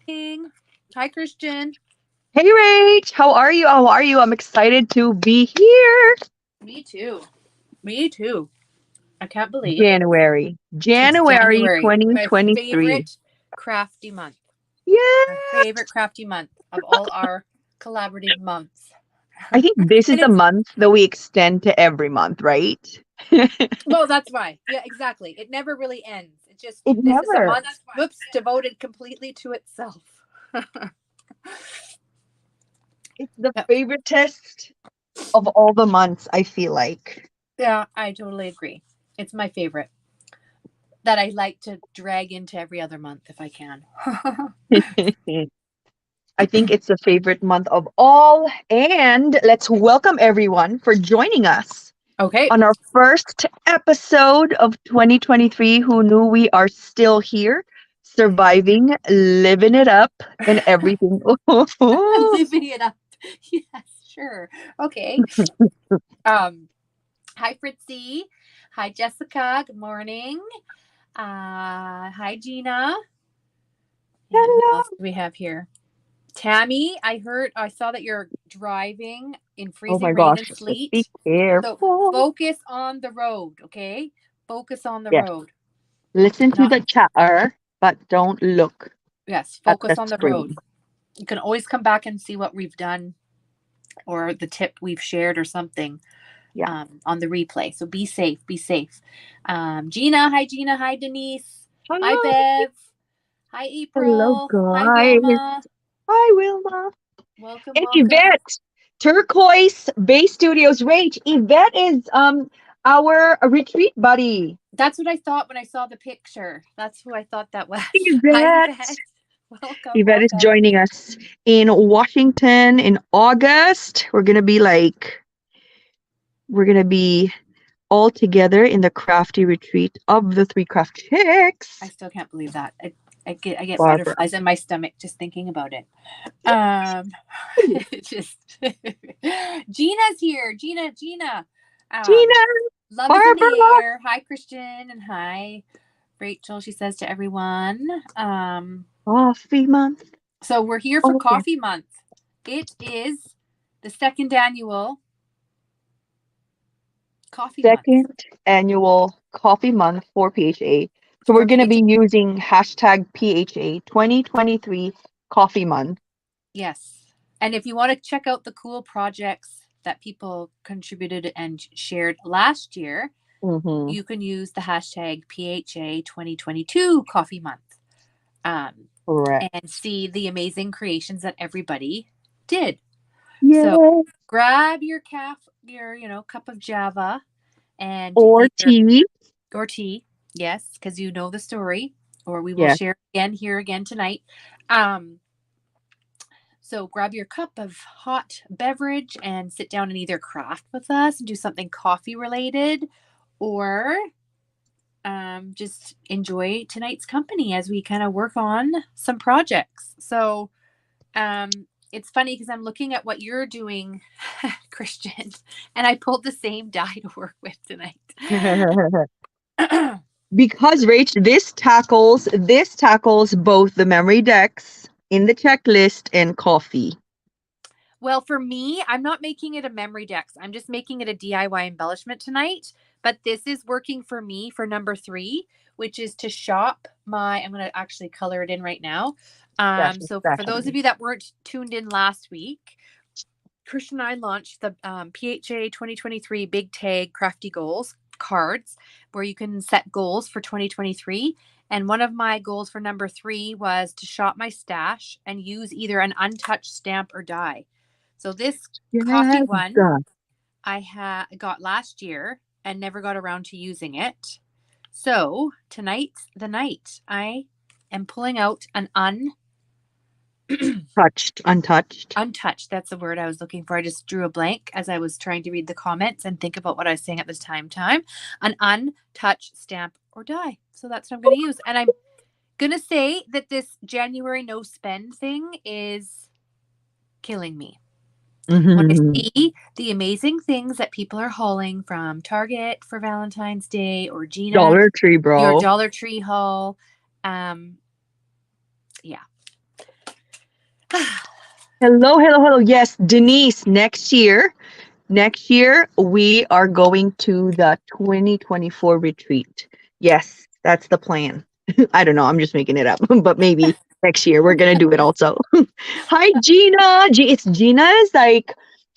Hi, Christian. Hey Rach, how are you? How are you? I'm excited to be here. Me too. Me too. I can't believe January. it's January January, my 2023. favorite crafty month. My Yeah. favorite crafty month of all our collaborative months. I think this is And the it's, month that we extend to every month, right? It well, that's why. Yeah, exactly. It never really ends. This is a never. month, whoops, devoted completely to itself. It's the Yep. favorite test of all the months, I feel like. Yeah, I totally agree. It's my favorite that I like to drag into every other month if I can. I think it's the favorite month of all. And let's welcome everyone for joining us Okay. on our first episode of 2023. Who knew we are still here, surviving, living it up, and everything. Living it up. Yes, sure. Okay. Um, Hi Fritzy. Hi Jessica. Good morning. Hi Gina. And who Hello. else do we have here? Tammy, I saw that you're driving in Oh freezing my rain gosh, and just be sleet. So careful. focus on the road, okay? Focus on the Yes, road. listen to Not the chatter, but don't look Yes, at focus the on the road. screen. You can always come back and see what we've done or the tip we've shared or something Yeah. on the replay. So be safe, be safe. Gina, hi Gina, hi Denise, hi Hello. Bev, hi Hello, April, hi guys. Wilma. Hi, Wilma. Welcome, And welcome. Yvette, Turquoise Bay Studios. Rach, Yvette is our retreat buddy. That's what I thought when I saw the picture. That's who I thought that was. Hi Yvette. Yvette. Welcome, Yvette is welcome. joining us in Washington in August. We're gonna be all together in the crafty retreat of the three craft I chicks. still can't believe that. I get Barbara. butterflies in my stomach just thinking about it. Um, just Gina's here. Gina. Gina, Love is in the Barbara, air. Hi, Christian, and hi, Rachel. She says to everyone. coffee month. So we're here for Oh yeah. Coffee Month. It is the second annual Coffee Month. Second annual coffee month for PHA. So we're For gonna be PH. using hashtag PHA 2023 coffee month. Yes. And if you want to check out the cool projects that people contributed and shared last year, Mm-hmm. you can use the hashtag PHA 2022 Coffee Month Correct. and see the amazing creations that everybody did. So Yeah. grab your cup of Java and Or either tea. or tea, yes, because you know the story, or we will Yes. share again here again tonight. Um, So grab your cup of hot beverage and sit down and either craft with us and do something coffee related or just enjoy tonight's company as we kind of work on some projects. So it's funny because I'm looking at what you're doing, Christian, and I pulled the same die to work with tonight. Because Rach, this tackles both the memory decks in the checklist and coffee. Well, for me, I'm not making it a memory dex. I'm just making it a DIY embellishment tonight. But this is working for me for number 3, which is to shop my. I'm going to actually color it in right now. Dash So for those of strategy. you that weren't tuned in last week, Christian and I launched the PHA 2023 Big Tag Crafty Goals cards, where you can set goals for 2023. And one of my goals for number 3 was to shop my stash and use either an untouched stamp or die. So this coffee Yes. one I got last year and never got around to using it. So tonight's the night. I am pulling out an Touched, untouched. untouched. That's the word I was looking for. I just drew a blank as I was trying to read the comments and think about what I was saying at this time. An untouched stamp or die. So that's what I'm going to use. And I'm going to say that this January no spend thing is killing me. When I Mhm. see the amazing things that people are hauling from Target for Valentine's Day or Gina, Dollar Tree, your bro. Dollar Tree haul, um, yeah. Hello, hello, hello. Yes, Denise, next year we are going to the 2024 retreat. Yes, that's the plan. I don't know, I'm just making it up, but maybe next year we're gonna do it also. Hi, Gina. It's Gina's like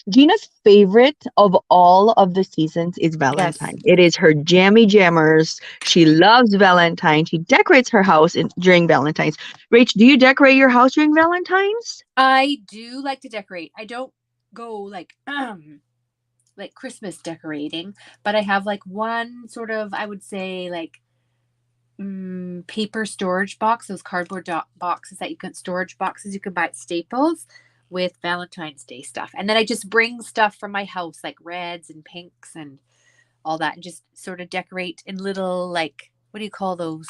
Gina's favorite of all of the seasons is Yes, Valentine. It is her jammy jammers. She loves Valentine. She decorates her house during Valentine's. Rach, do you decorate your house during Valentine's? I do like to decorate. I don't go like Christmas decorating, but I have like one sort of, I would say, like paper storage box, those cardboard boxes that you can storage boxes you can buy at Staples with Valentine's Day stuff. And then I just bring stuff from my house, like reds and pinks and all that, and just sort of decorate in little, like, what do you call those?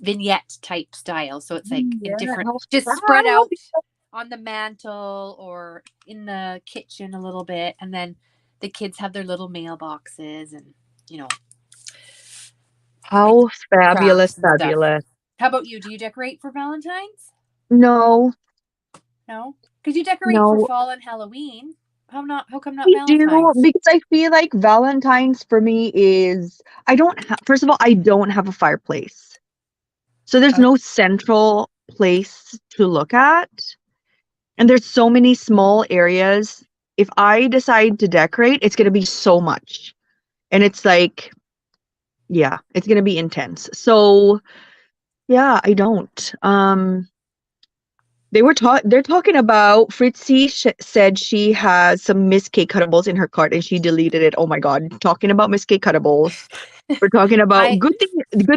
Vignette type style. So it's like in Yeah, different, how just spread proud. out on the mantle or in the kitchen a little bit. And then the kids have their little mailboxes and, you know, How fabulous, crafts and stuff. fabulous. How about you? Do you decorate for Valentine's? No, No? Because you decorate for no, fall and Halloween. How come not I do Valentine's? because I feel like Valentine's for me is I don't first of all, I don't have a fireplace. So there's Oh, no central place to look at. And there's so many small areas. If I decide to decorate, it's gonna be so much. And it's like, yeah, it's gonna be intense. So yeah, I don't. They're talking about Fritzy said she has some Miss K cuttables in her cart and she deleted it. Oh my God. Talking about Miss K cuttables. We're talking about I. good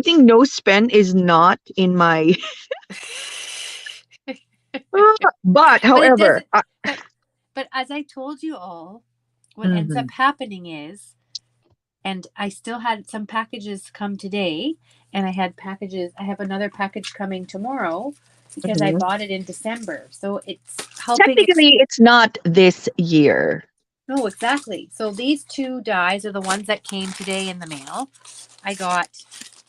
thing no spend is not in my but But it however, doesn't. But as I told you all, what ends mhm, up happening is, and I still had some packages come today, and I have another package coming tomorrow because I mhm. bought it in December. So it's helping. Technically it's not this year. No, exactly. So these two dies are the ones that came today in the mail. I got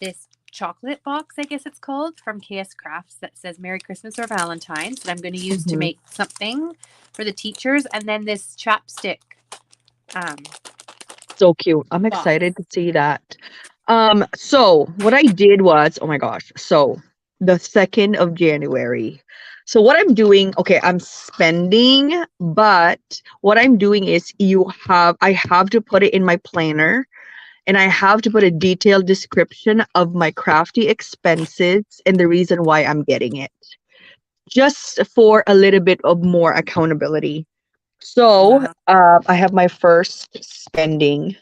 this chocolate box, I guess it's called, from KS Crafts that says Merry Christmas or Valentine's that I'm going to use to Mhm. make something for the teachers, and then this chapstick um, So cute. I'm box. excited to see that. So what I did was, oh my gosh, so the 2nd of January. So what I'm doing, okay, I'm spending, but what I'm doing is I have to put it in my planner and I have to put a detailed description of my crafty expenses and the reason why I'm getting it. Just for a little bit of more accountability. So, Wow. I have my first spending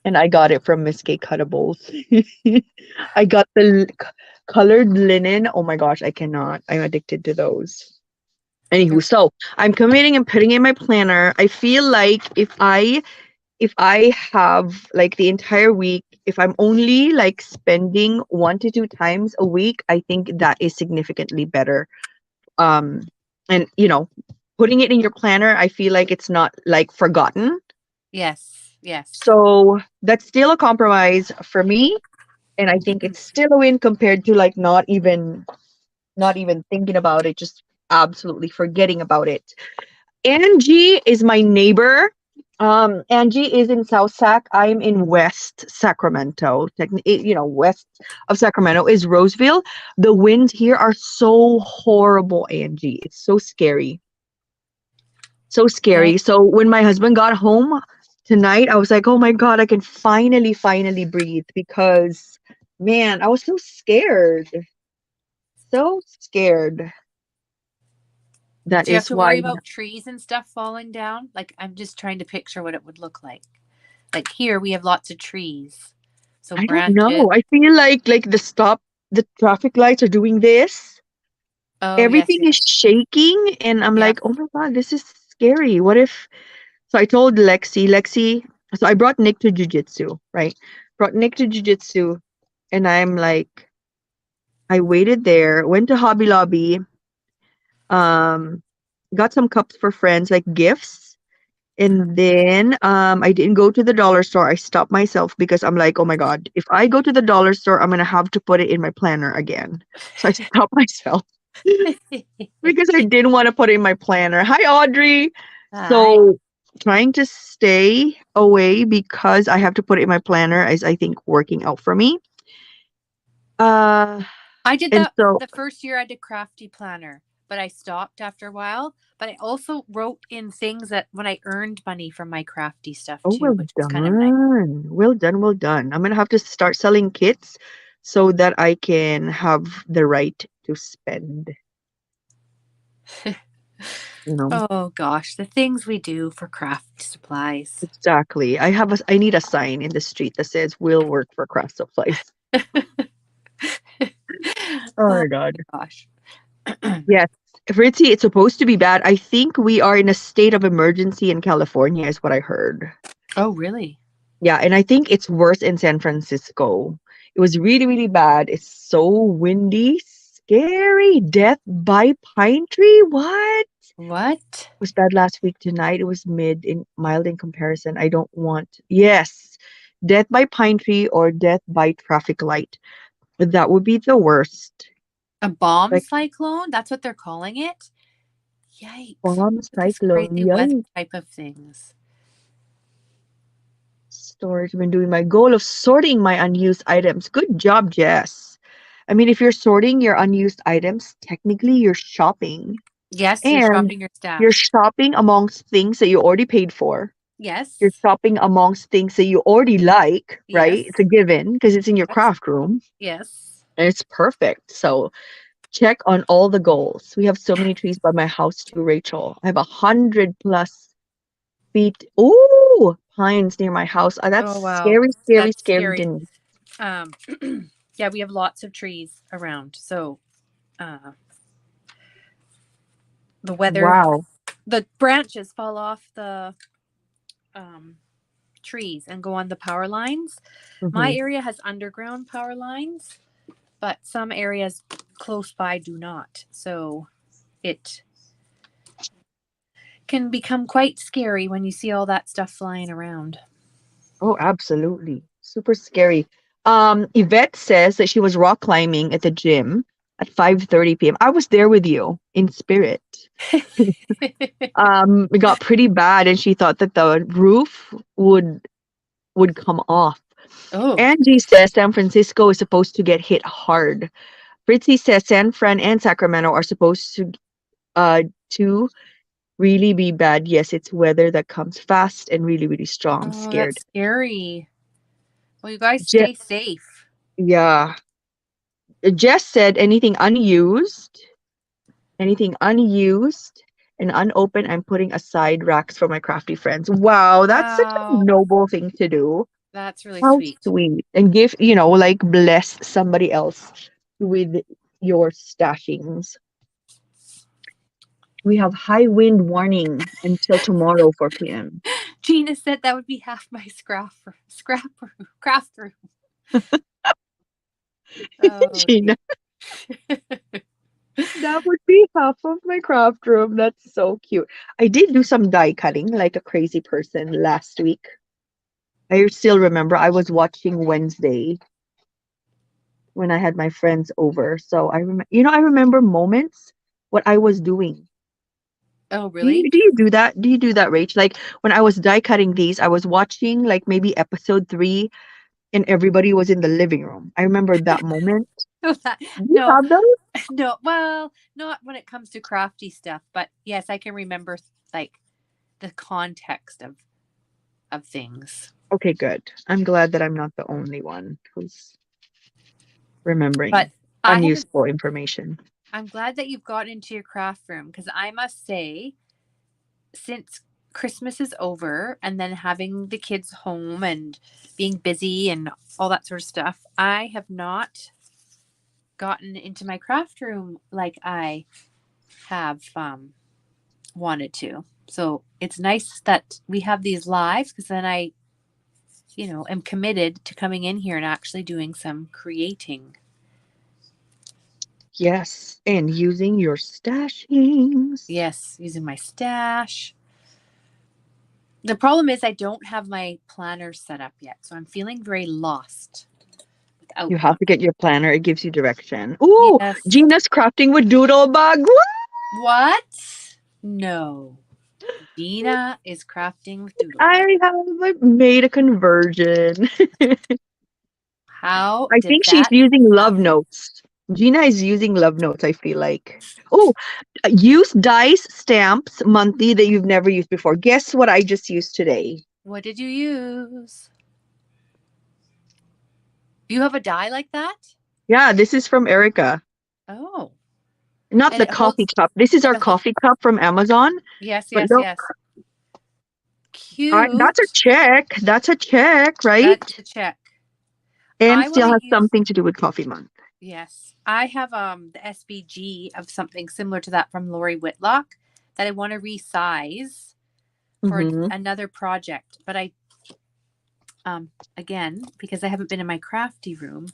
and I got it from Miss K Cuttables. I got the colored linen. Oh my gosh, I cannot. I'm addicted to those. Anywho, so I'm committing and putting in my planner. I feel like if I have like the entire week, if I'm only like spending 1 to 2 times a week, I think that is significantly better. Um, and putting it in your planner, I feel like it's not like forgotten. Yes. Yes. So that's still a compromise for me. And I think it's still a win compared to like not even thinking about it, just absolutely forgetting about it. Angie is my neighbor. Angie is in South Sac. I'm in West Sacramento. West of Sacramento is Roseville. The winds here are so horrible, Angie. It's so scary. So Yeah. scary. So when my husband got home tonight, I was like, oh my God, I can finally breathe because, man, I was so scared. So scared. That Do you have is to worry why. about trees and stuff falling down? Like, I'm just trying to picture what it would look like. Like here, we have lots of trees, so I don't branches. know. I feel like the traffic lights are doing this. Oh yes, Everything is yes, shaking, and I'm yep. like, oh my God, this is scary. What if? So I told Lexi. So I brought Nick to jujitsu, right? Brought Nick to jujitsu, and I'm like, I waited there, went to Hobby Lobby, um, got some cups for friends, like gifts. And then I didn't go to the dollar store. I stopped myself because I'm like, oh my God, if I go to the dollar store, I'm gonna have to put it in my planner again. So I stopped myself. because I didn't want to put it in my planner. Hi, Audrey. Hi. So trying to stay away because I have to put it in my planner is I think working out for me. Uh I did and that so the first year I did Crafty Planner, but I stopped after a while. But I also wrote in things that when I earned money from my crafty stuff oh too, which was kind of nice. well done, well done. I'm gonna have to start selling kits so that I can have the right to spend, you know. Oh gosh, the things we do for craft supplies. Exactly. I need a sign in the street that says we'll work for craft supplies. Oh Oh my god. my gosh. Yes. Fritzy, it's supposed to be bad. I think we are in a state of emergency in California, is what I heard. Oh, really? Yeah, and I think it's worse in San Francisco. It was really, really bad. It's so windy, scary. Death by pine tree? What? What? Was bad last week. Tonight it was mild in comparison. I don't want. Yes. Death by pine tree or death by traffic light. That would be the worst. A bomb Like cyclone? That's what they're calling it? Yikes. bomb Look at this cyclone. crazy weather Yikes. type of things. Storage. Been doing my goal of sorting my unused items. Good job, Jess. I mean, if you're sorting your unused items, technically you're shopping. Yes, you're And shopping your you're stash. shopping amongst things that you already paid for. You're Yes. shopping amongst things that you already like, right? It's a Yes. given because it's in your Yes. craft room Yes. and it's perfect. So check on all the goals. We have so many trees by my house too, Rachel. I have 100+ feet. Ooh, pines near my house. That's Oh wow. scary, scary, That's scary, scary. Denise. Um yeah, we have lots of trees around. So uh the weather Wow. the branches fall off the um trees and go on the power lines. My Hmm. area has underground power lines, but some areas close by do not. So it can become quite scary when you see all that stuff flying around. Oh, absolutely. Super scary. Yvette says that she was rock climbing at the gym at 5:30 p.m. I was there with you in spirit. It got pretty bad and she thought that the roof would come off. Oh, Angie says San Francisco is supposed to get hit hard. Fritzy says San Fran and Sacramento are supposed to really be bad. Yes, it's weather that comes fast and really, really strong. I'm oh, scared. that's scary. Well, you guys Je- stay safe. yeah. Jess said anything unused and unopened, I'm putting aside racks for my crafty friends. Wow, that's such a Wow, noble thing to do. that's really How sweet. sweet. And give, like bless somebody else with your stashings. We have high wind warning until tomorrow 4 p.m. Gina said that would be half my scrap room, craft room. Oh, Gina, that would be half of my craft room. That's so cute. I did do some die cutting like a crazy person last week. I still remember I was watching Wednesday when I had my friends over. So I remember moments what I was doing. oh, Do you really? do you do that? Do you do that, Rach? Like when I was die cutting these, I was watching like maybe episode 3 and everybody was in the living room. I remember that moment. Do you No, have those? no. Well, not when it comes to crafty stuff, but yes, I can remember like the context of things. Okay, good. I'm glad that I'm not the only one who's But remembering I haven't. unuseful information. I'm glad that you've got into your craft room because I must say, since Christmas is over and then having the kids home and being busy and all that sort of stuff, I have not gotten into my craft room like I have wanted to. So it's nice that we have these lives because then I, am committed to coming in here and actually doing some creating. Yes, and using your stashings. Yes, using my stash. The problem is I don't have my planner set up yet, so I'm feeling very lost You have outlook. to get your planner. It gives you direction. Ooh, Yes. Gina's crafting with Doodlebug. Woo! What? No. Gina is crafting with Doodlebug. I have made a conversion. How I did think she's that using love happen? notes. Gina is using love notes, I feel like. Oh, use dice stamps monthly that you've never used before. Guess what I just used today? What did you use? You have a die like that? Yeah, this is from Erica. Oh. Not And the it coffee holds cup. This is our it hol- coffee cup from Amazon. yes, But yes, look, yes. Cute. that's a check. That's a check, right? That's the check. And I want still to has use something to do with coffee month. yes. I have the SVG of something similar to that from Lori Whitlock that I want to resize for Mm-hmm. another project. But I again, because I haven't been in my crafty room,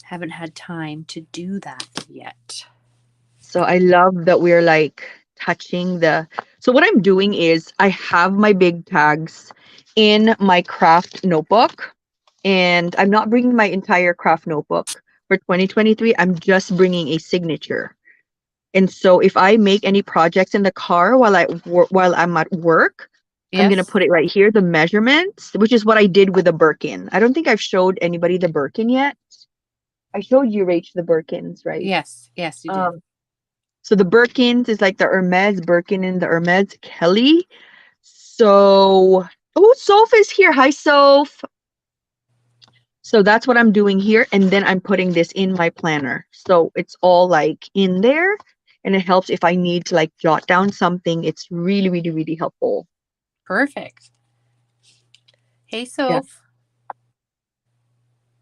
haven't had time to do that yet. So I love that we're like touching the. So what I'm doing is I have my big tags in my craft notebook, and I'm not bringing my entire craft notebook for 2023. I'm just bringing a signature. And so if I make any projects in the car while I'm at work, I'm gonna Yes. put it right here, the measurements, which is what I did with the Birkin. I don't think I've showed anybody the Birkin yet. I showed you, Rach, the Birkins, right? Yes. Yes, you did. So the Birkins is like the Hermes Birkin and the Hermes Kelly. So, oh, Soph is here. Hi, Soph. So that's what I'm doing here. And then I'm putting this in my planner. So it's all like in there. And it helps if I need to like jot down something. It's really, really, really helpful. Perfect. Hey, Yeah. Soph.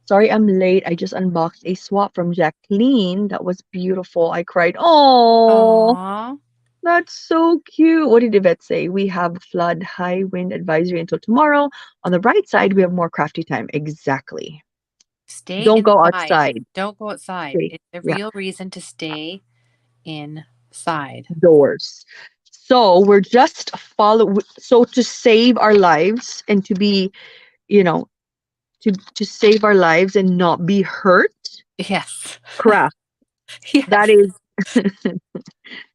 Sorry I'm late. I just unboxed a swap from Jacqueline. That was beautiful. I cried. Oh. Aww. That's so cute. What did Yvette say? We have flood high wind advisory until tomorrow. On the right side, we have more crafty time. Exactly. Stay Don't go inside. outside. Don't go outside. Stay. It's a Yeah, real reason to stay inside. doors. So we're just follow. So to save our lives and to be, you know, to save our lives and not be hurt. Yes. Craft. Yes. That is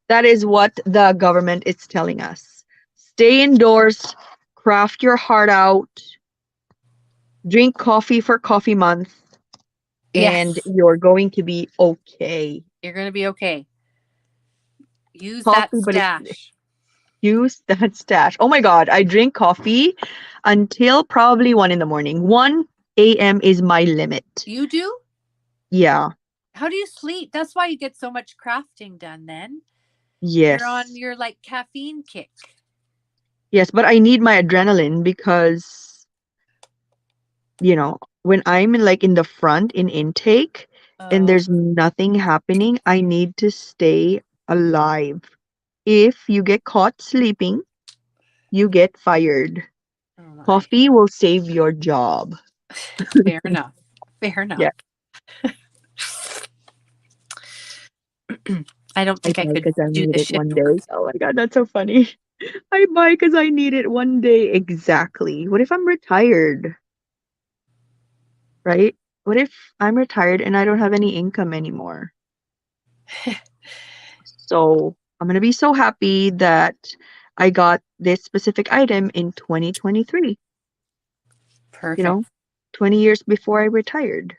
that is what the government is telling us. Stay indoors. Craft your heart out. Drink coffee for coffee month, and Yes. you're going to be okay. You're going to be okay. Use that Coffee, but it's stash. use that stash. Oh my God, I drink coffee until probably 1 in the morning. 1 a.m. is my limit. You do? Yeah. How do you sleep? That's why you get so much crafting done then. Yes. You're on your like caffeine kick. Yes, but I need my adrenaline because, when I'm in the front in intake and Oh, there's nothing happening, I need to stay alive. If you get caught sleeping, you get fired. oh my. Coffee will save your job. Fair enough. Fair enough. Yeah. I don't I think I buy could because I do need the it shift one work. day. Oh my God, that's so funny. I buy because I need it one day. Exactly. What if I'm retired? Right? What if I'm retired and I don't have any income anymore? So I'm going to be so happy that I got this specific item in 2023, Perfect. 20 years before I retired.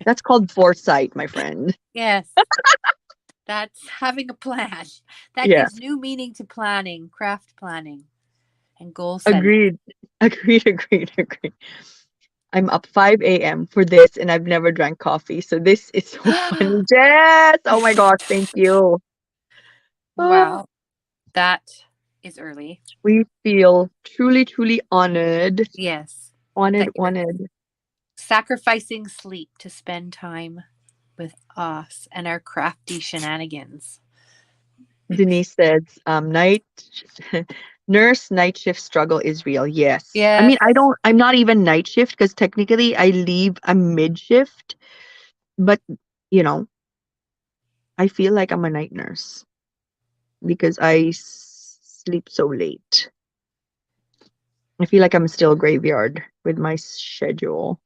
That's called foresight, my friend. Yes. That's having a plan. That Yeah, gives new meaning to planning, craft planning, and goal setting. agreed. Agreed. I'm up 5 a.m. for this and I've never drank coffee. So this is so funny. Jess! Oh my gosh, thank you. Oh, Wow. That is early. we feel truly, truly honored. Yes. Honored, That you're honored. sacrificing sleep to spend time with us and our crafty shenanigans. Denise says, night nurse night shift struggle is real. Yes. I Yes. mean, I'm not even night shift because technically I'm mid shift, but you know, I feel like I'm a night nurse because sleep so late. I feel like I'm still graveyard with my schedule.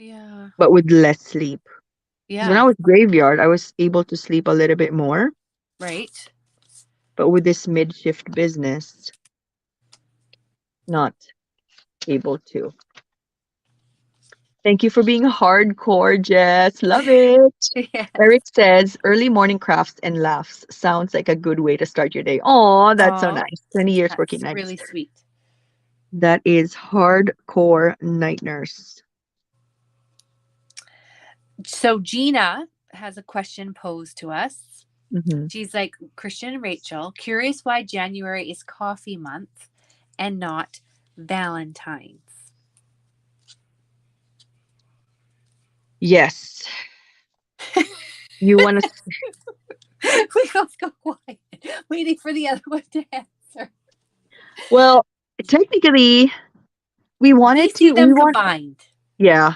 Yeah. but with less sleep. 'Cause when Yeah. I was graveyard, I was able to sleep a little bit more, Right. but with this mid-shift business, not able to. Thank you for being hardcore, Jess. Love it. Yes. Eric says early morning crafts and laughs sounds like a good way to start your day. Oh, that's so Oh, nice. 20 years working that's nights. really sweet. That is hardcore night nurse. So Gina has a question posed to us. Hmm. She's like, Christian and Rachel, curious why January is coffee month and not Valentine's. Yes. You want to, We both go quiet, waiting for the other one to answer. well, technically, we We wanted see to, we them want, combined. yeah,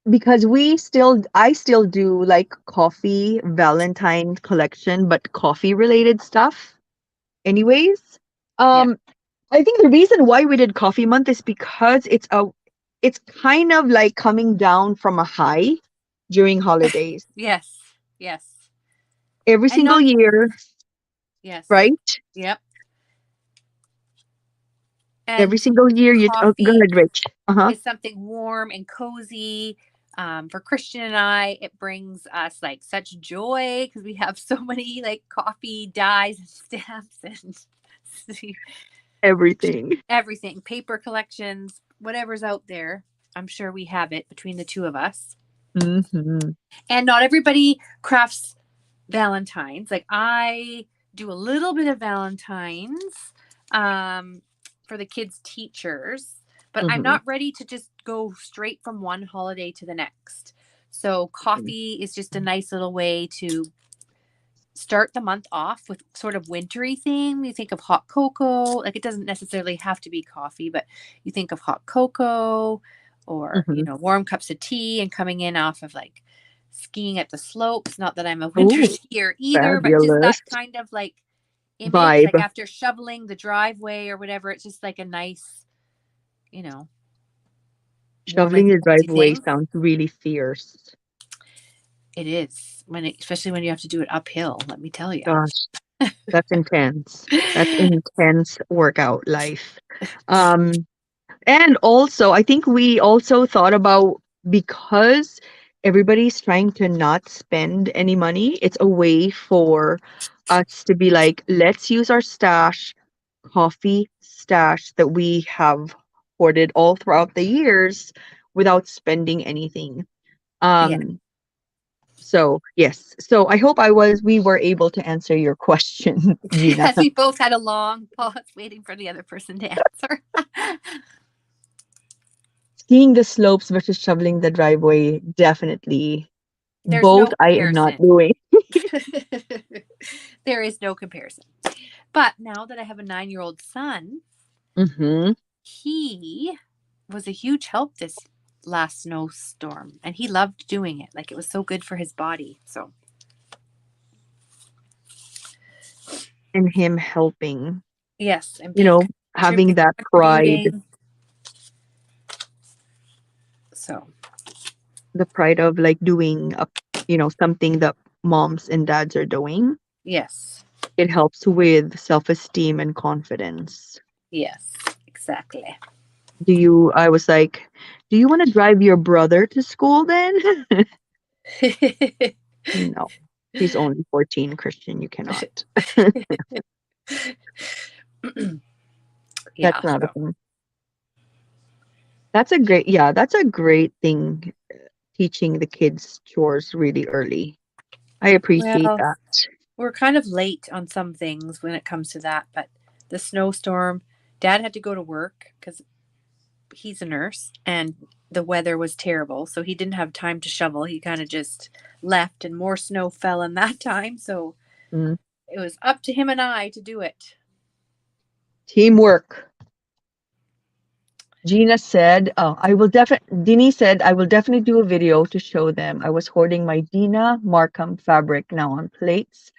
because I still do like coffee Valentine collection, but coffee related stuff. Anyways, Yeah. um, I think the reason why we did coffee month is because it's kind of like coming down from a high during holidays. Yes. Yes. Every And single not, year, yes. right? Yep. Every And single year you go coffee ahead, Rich. Uh-huh. is something warm and cozy. For Christian and I, it brings us like such joy because we have so many like coffee dyes and stamps and Everything. everything, paper collections, whatever's out there. I'm sure we have it between the two of us. Hmm. And not everybody crafts Valentine's. Like I do a little bit of Valentine's um, for the kids' teachers, but I'm Hmm. not ready to just go straight from one holiday to the next. So coffee is just a nice little way to start the month off with sort of wintry theme. You think of hot cocoa, like it doesn't necessarily have to be coffee, but you think of hot cocoa or, Hmm. warm cups of tea and coming in off of like skiing at the slopes. Not that I'm a winter Oh, skier either, but just that fabulous kind of like image, like vibe. after shoveling the driveway or whatever, it's just like a nice, you know, warm and Shoveling the cozy driveway thing. sounds really fierce. It is especially when you have to do it uphill, let me tell you. Gosh, that's intense. That's intense workout life. Um, And also, I think we also thought about because everybody's trying to not spend any money, it's a way for us to be like, let's use our coffee stash that we have hoarded all throughout the years without spending anything. Yeah. Um, so yes. So I hope we were able to answer your question, Gina. As we both had a long pause waiting for the other person to answer. Skiing the slopes versus shoveling the driveway, definitely There's both no I am not comparison. doing. There is no comparison. But now that I have a 9-year-old son, Hmm. he was a huge help this last snowstorm and he loved doing it. Like it was so good for his body. So, And him helping, yes, and you being know, having that pride, contributing. So, the pride of like doing something that moms and dads are doing. yes. It helps with self-esteem and confidence. Yes, exactly. I was like, do you want to drive your brother to school then? No, he's only 14, Christian. You cannot. That's Yeah. not a So, thing. That's a great thing, teaching the kids chores really early. I appreciate well, that. we're kind of late on some things when it comes to that, but the snowstorm, dad had to go to work because he's a nurse and the weather was terrible. So he didn't have time to shovel. He kind of just left and more snow fell in that time. So Mm. it was up to him and I to do it. Teamwork. Gina said, oh, Dini said, I will definitely do a video to show them. I was hoarding my Dina Markham fabric now on plates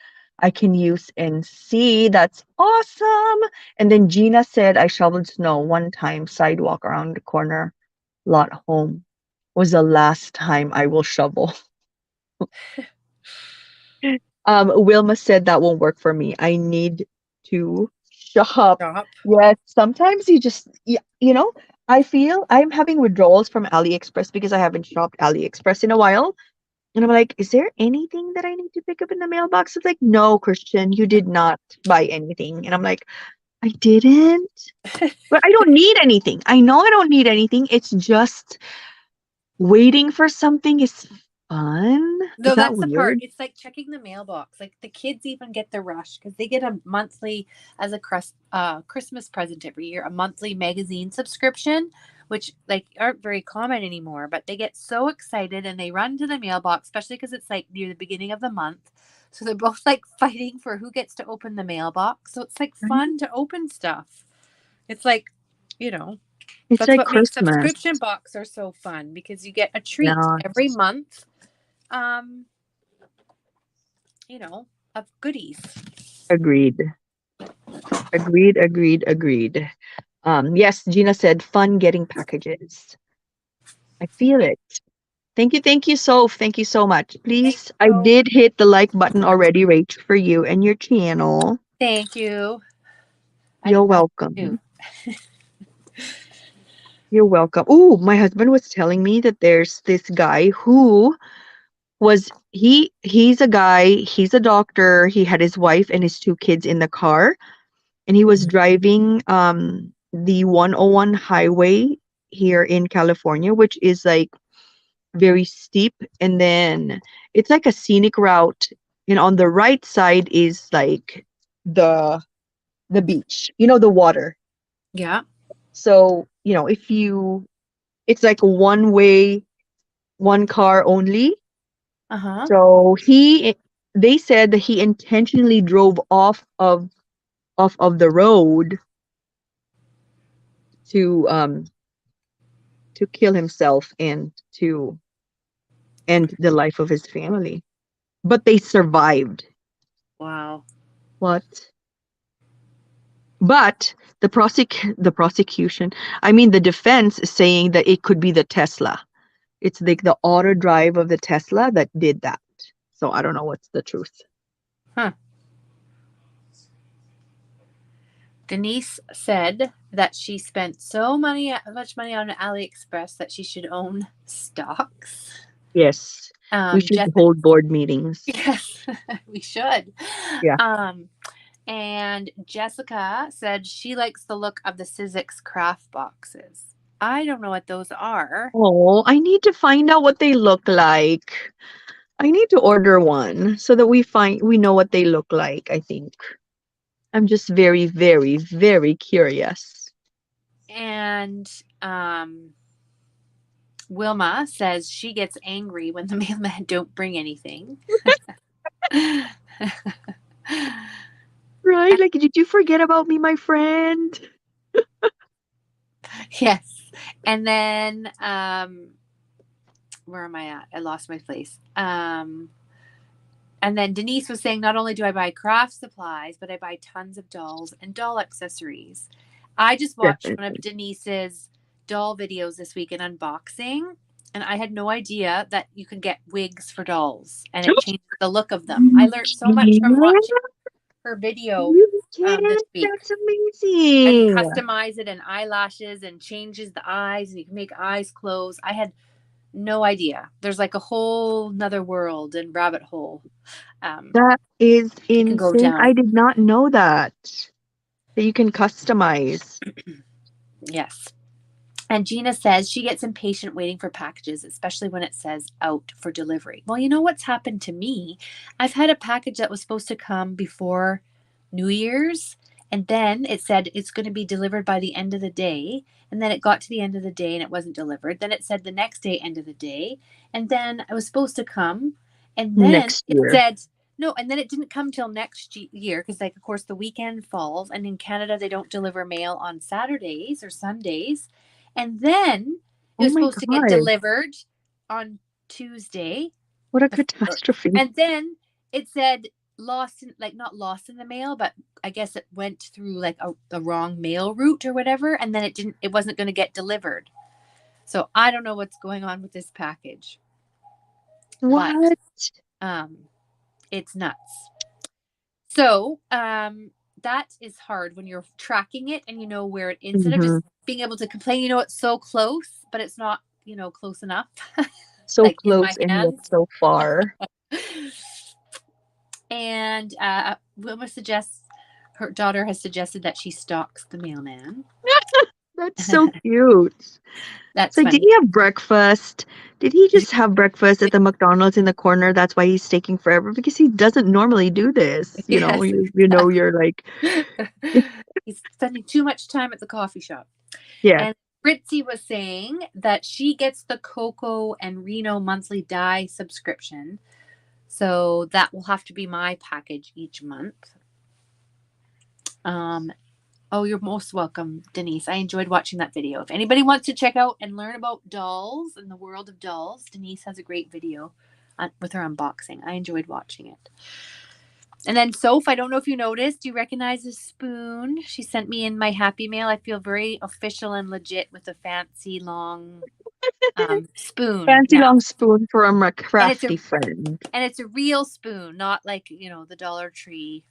I can use and see. That's awesome. And then Gina said, I shoveled snow one time, sidewalk around the corner, lot home. was the last time I will shovel. Wilma said that won't work for me. I need to shop. Stop. Yes, sometimes you just, you know, I feel I'm having withdrawals from AliExpress because I haven't shopped AliExpress in a while. And I'm like, is there anything that I need to pick up in the mailbox? It's like, no, Christian, you did not buy anything. And I'm like, I didn't. But I don't need anything. I know I don't need anything. It's just waiting for something is fun. Is No, that that's the part. weird? It's like checking the mailbox. Like the kids even get the rush because they get a monthly, as a Christmas present every year, a monthly magazine subscription, which like aren't very common anymore. But they get so excited and they run to the mailbox, especially because it's like near the beginning of the month. So they're both like fighting for who gets to open the mailbox. So it's like Right? fun to open stuff. It's like, you know, It's that's like what makes Christmas. subscription box are so fun because you get a treat Yeah, every month. Um, you know, of goodies. agreed. Agreed, agreed, agreed. Yes, Gina said fun getting packages. I feel it. Thank you so, thank you so much. Thank Please, I you. did hit the like button already, Rach, for you and your channel. Thank you. I You're didn't know you. welcome. You're welcome. Oh, my husband was telling me that there's this guy who he's a guy, he's a doctor, he had his wife and his two kids in the car, and he was driving the 101 highway here in California, which is like very steep, and then it's like a scenic route, and on the right side is like the the beach, the water. Yeah. So, if you it's like a one way, one car only. Uh-huh. So they said that he intentionally drove off of the road to to kill himself and to end the life of his family. But they survived. Wow. What? But the prosecution, I mean the defense is saying that it could be the Tesla. It's like the auto drive of the Tesla that did that. So I don't know what's the truth. Huh. Denise said that she spent much money on AliExpress that she should own stocks. Yes. We should Jessica, hold board meetings. yes, we should. Yeah. And Jessica said she likes the look of the Sizzix craft boxes. I don't know what those are. Oh, I need to find out what they look like. I need to order one so that we know what they look like, I think. I'm just very, very, very curious. And Wilma says she gets angry when the mailman don't bring anything. Right? Like, did you forget about me, my friend? Yes. And then where am I at? I lost my place. And then Denise was saying, not only do I buy craft supplies, but I buy tons of dolls and doll accessories. I just watched one of Definitely. Denise's doll videos this week in unboxing, and I had no idea that you can get wigs for dolls and it changes the look of them. I learned so much from watching her video You can. this week. That's And amazing. customize it and eyelashes and changes the eyes and you can make eyes close. I had no idea. There's like a whole nother world and rabbit hole. That is You can go insane. I down. did not know that. That you can customize. Yes. And Gina says she gets impatient waiting for packages, especially when it says out for delivery. Well, you know what's happened to me? I've had a package that was supposed to come before New Year's, and then it said it's going to be delivered by the end of the day. And then it got to the end of the day and it wasn't delivered. Then it said the next day, end of the day. And then I was supposed to come. And then Next it year. said, no, and then it didn't come till next year because, like, of course, the weekend falls. And in Canada, they don't deliver mail on Saturdays or Sundays. And then it Oh was my supposed to get God. delivered on Tuesday. What a catastrophe. And then it said lost in, like, not lost in the mail, but I guess it went through like the wrong mail route or whatever. And then it wasn't going to get delivered. So I don't know what's going on with this package, What? but it's nuts. So that is hard when you're tracking it and you know where it, instead of Hmm. just being able to complain, you know, it's so close, but it's not, you know, close enough, So like in my close and yet hands. so far. And Wilma suggests, her daughter has suggested that she stalks the mailman. That's so cute. It's That's like, did funny. he have breakfast? Did he just have breakfast at the McDonald's in the corner? That's why he's taking forever because he doesn't normally do this. You know, Yes. you're like, He's spending too much time at the coffee shop. yeah. And Fritzy was saying that she gets the Coco and Reno monthly dye subscription. So that will have to be my package each month. Oh, you're most welcome, Denise. I enjoyed watching that video. If anybody wants to check out and learn about dolls and the world of dolls, Denise has a great video with her unboxing. I enjoyed watching it. And then Soph, I don't know if you noticed, you recognize this spoon? She sent me in my Happy Mail. I feel very official and legit with a fancy long spoon Fancy now. long spoon from a And crafty friend. it's a real spoon, not like, you know, the Dollar Tree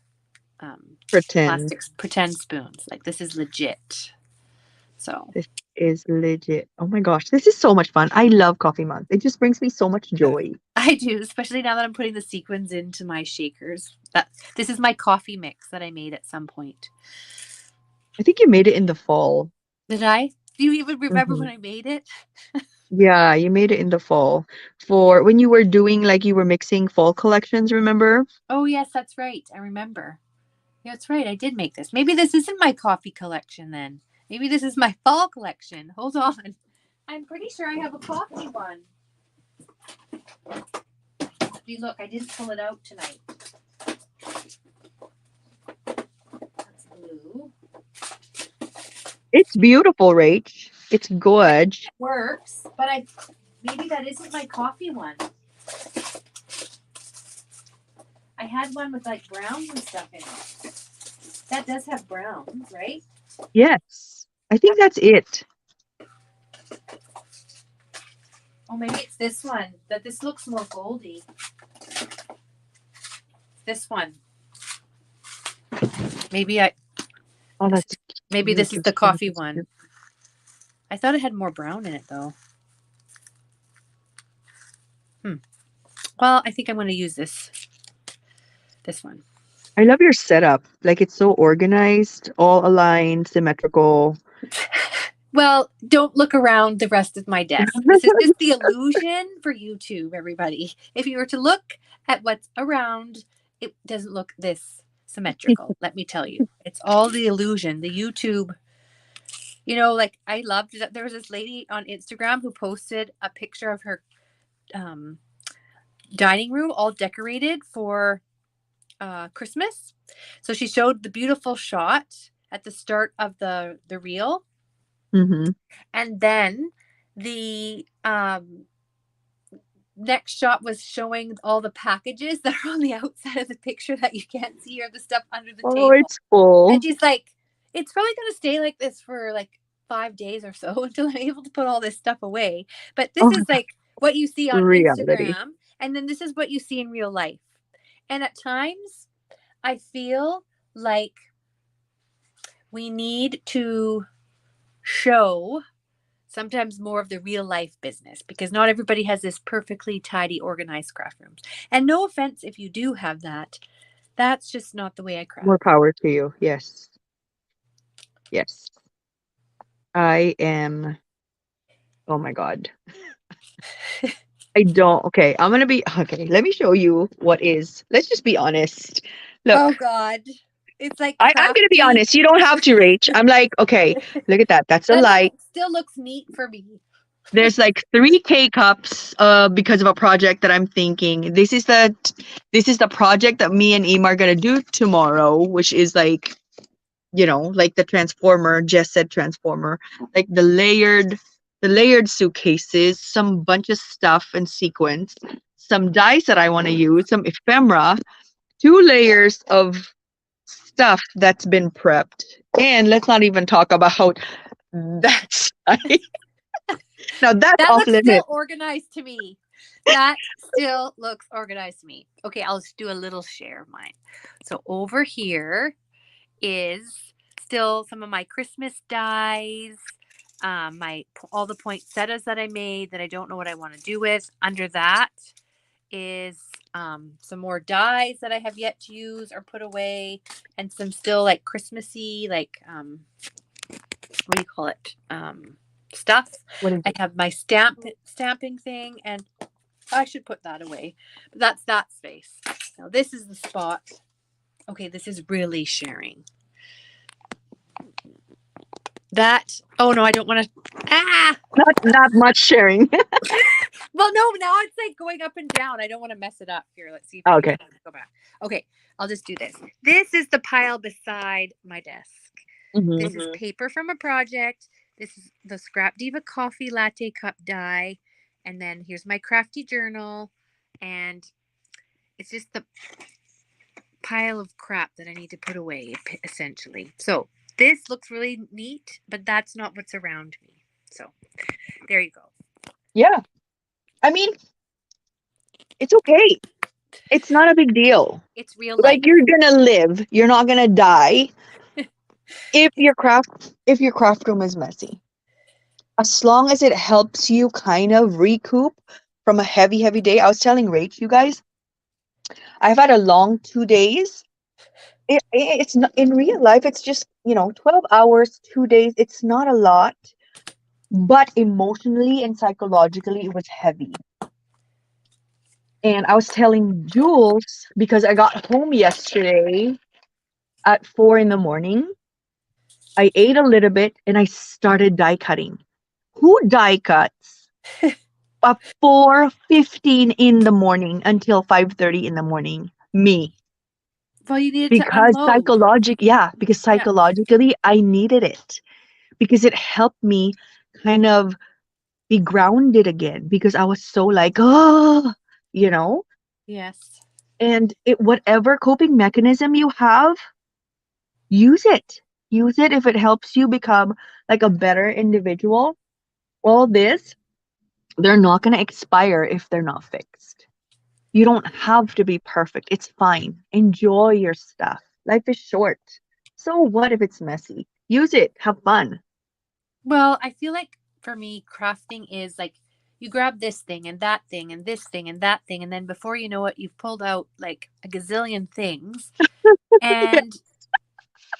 Pretend. plastic pretend spoons. Like this is legit. So This is legit. Oh my gosh, this is so much fun. I love Coffee Month. It just brings me so much joy. I do, especially now that I'm putting the sequins into my shakers. This is my coffee mix that I made at some point. I think you made it in the fall. Did I? Do you even remember Mhm. when I made it? Yeah, you made it in the fall for when you were doing like you were mixing fall collections, remember? Oh yes, that's right. I remember. Yeah, that's right. I did make this. Maybe this isn't my coffee collection then. Maybe this is my fall collection. Hold on. I'm pretty sure I have a coffee one. See, look, I didn't pull it out tonight. That's blue. It's beautiful, Rach. It's good. Works, but maybe that isn't my coffee one. I had one with like browns and stuff in it. That does have browns, right? Yes. I think that's it. Oh, maybe it's this one. That this looks more goldy. This one. Maybe Oh, that's maybe cute. this is the coffee one. I thought it had more brown in it though. Well, I think I'm going to use this one. I love your setup. Like it's so organized, all aligned, symmetrical. Well, don't look around the rest of my desk. This is just the illusion for YouTube, everybody. If you were to look at what's around, it doesn't look this symmetrical. Let me tell you. It's all the illusion, the YouTube. You know, like I loved that there was this lady on Instagram who posted a picture of her dining room all decorated for Christmas. So she showed the beautiful shot at the start of the reel. Mm-hmm. And then the next shot was showing all the packages that are on the outside of the picture that you can't see, or the stuff under the table. It's full. And she's like, it's probably going to stay like this for like 5 days or so until I'm able to put all this stuff away. But this is like what you see on reality. Instagram. And then this is what you see in real life. And at times I feel like we need to show sometimes more of the real life business, because not everybody has this perfectly tidy, organized craft rooms. And no offense if you do have that, that's just not the way I craft. More power to you. Yes. Yes. I am. Oh my God. I don't. Okay. I'm going to be. Okay. Let me show you what is. Let's just be honest. Look. Oh God. It's like I'm going to be honest. You don't have to, Rach. I'm like, okay, look at that. That's a light. Still looks neat for me. There's like 3 K-cups because of a project that I'm thinking. This is the project that me and Ema are gonna do tomorrow, which is like, you know, like the transformer, Jess said transformer, like the layered suitcases, some bunch of stuff and sequins, some dice that I want to use, some ephemera, 2 layers of stuff that's been prepped. And let's not even talk about that side. Now that's That off looks still limit. organized to me. That still looks organized to me. Okay, I'll just do a little share of mine. So over here is still some of my Christmas dies, my all the poinsettias that I made that I don't know what I want to do with. Under that is some more dies that I have yet to use or put away, and some still like Christmassy, like what do you call it? Stuff. What is I it? have my stamping thing, and I should put that away. But that's that space. Now this is the spot. Okay, this is really sharing. That. Oh no, I don't want to. Ah. Not much sharing. Well, no. Now it's like going up and down. I don't want to mess it up. Here, let's see if I Okay. can go back. Okay, I'll just do this. This is the pile beside my desk. Mm-hmm. This is paper from a project. This is the Scrap Diva coffee latte cup die. And then here's my crafty journal. And it's just the pile of crap that I need to put away, essentially. So this looks really neat, but that's not what's around me. So there you go. Yeah. I mean, it's okay. It's not a big deal. It's real life. Like you're gonna live. You're not gonna die if your craft room is messy. As long as it helps you kind of recoup from a heavy day. I was telling Rach, you guys, I've had a long 2 days. It's not in real life. It's just 12 hours, 2 days. It's not a lot, but emotionally and psychologically, it was heavy. And I was telling Jules because I got home yesterday at 4 in the morning. I ate a little bit and I started die cutting. Who die cuts at 4:15 in the morning until 5:30 in the morning? Me. Well, you needed to Because unload. because Yeah. psychologically I needed it. Because it helped me kind of be grounded again because I was so like, oh, you know, Yes. and whatever coping mechanism you have, use it. Use it if it helps you become like a better individual. All this, they're not going to expire if they're not fixed. You don't have to be perfect. It's fine. Enjoy your stuff. Life is short. So what if it's messy? Use it. Have fun. Well, I feel like for me, crafting is like you grab this thing and that thing and this thing and that thing, and then before you know it, you've pulled out like a gazillion things. And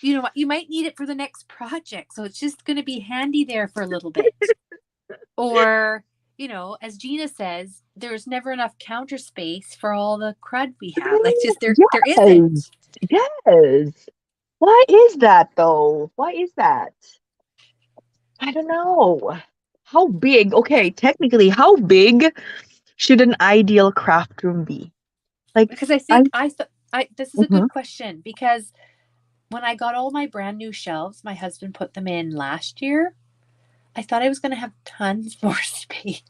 you know what? You might need it for the next project. So it's just going to be handy there for a little bit. Or, as Gina says, there's never enough counter space for all the crud we have. Like just there Yes. isn't. Yes. Why is that though? Why is that? I don't know. How big? Okay, technically, how big should an ideal craft room be? Like, Because I I, think I this is a mhm. good question because when I got all my brand new shelves, my husband put them in last year. I thought I was going to have tons more space.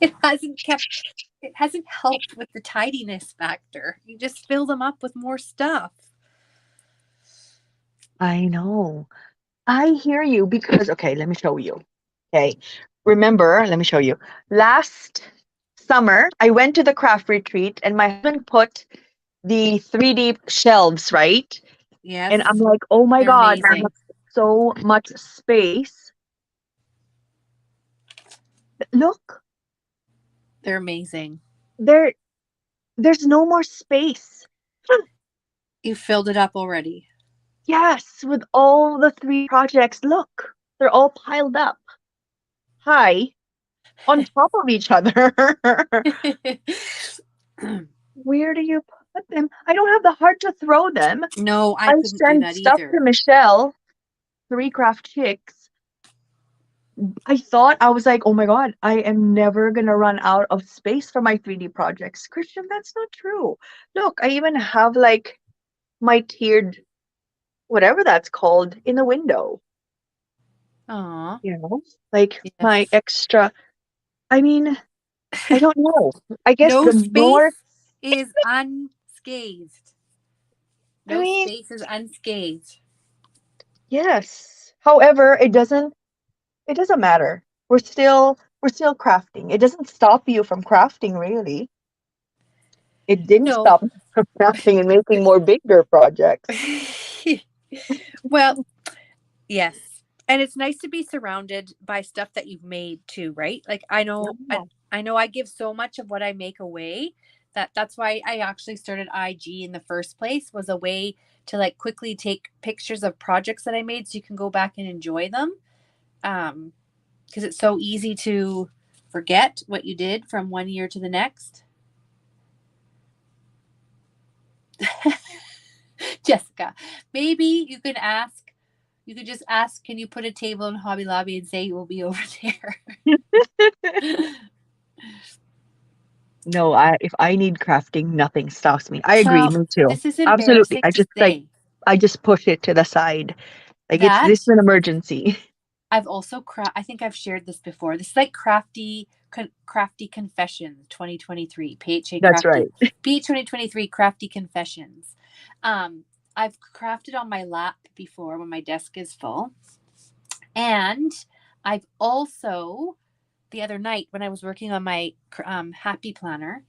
it hasn't helped with the tidiness factor. You just fill them up with more stuff. I know. I hear you because, okay, let me show you. Okay, remember, let me show you. Last summer, I went to the craft retreat and my husband put the 3D shelves, right? Yes. And I'm like, oh my They're God, I amazing. have so much space. Look, They're amazing. there's no more space. You filled it up already. Yes, with all the 3 projects. Look, they're all piled up high on top of each other. Where do you put them? I don't have the heart to throw them. No, I I couldn't do send that stuff either. to Michelle, 3 craft chicks. I was like, oh my God, I am never gonna run out of space for my 3D projects. Christian, that's not true. Look, I even have like my tiered, whatever that's called, in the window. Aw. Like my Yes. extra. I mean, I don't know. I guess No the more, space is unscathed. I No mean, space is unscathed. yes. However, it doesn't matter. we're still crafting. It doesn't stop you from crafting, really. It didn't No. stop me from crafting and making more bigger projects. Well, yes. And it's nice to be surrounded by stuff that you've made too, right? Like Yeah. I know I give so much of what I make away that's why I actually started IG in the first place, was a way to like quickly take pictures of projects that I made so you can go back and enjoy them. Because it's so easy to forget what you did from one year to the next. Jessica, maybe you could just ask, can you put a table in Hobby Lobby and say it will be over there? No, if I need crafting, nothing stops me. I agree, Well, me too. this is Absolutely. embarrassing to say. I just push it to the side. Like this is That an emergency. I've also I think I've shared this before. This is like Crafty Confessions 2023, PHA That's right. Crafty, PH 2023 Crafty Confessions. I've crafted on my lap before when my desk is full. And I've also, the other night when I was working on my happy planner,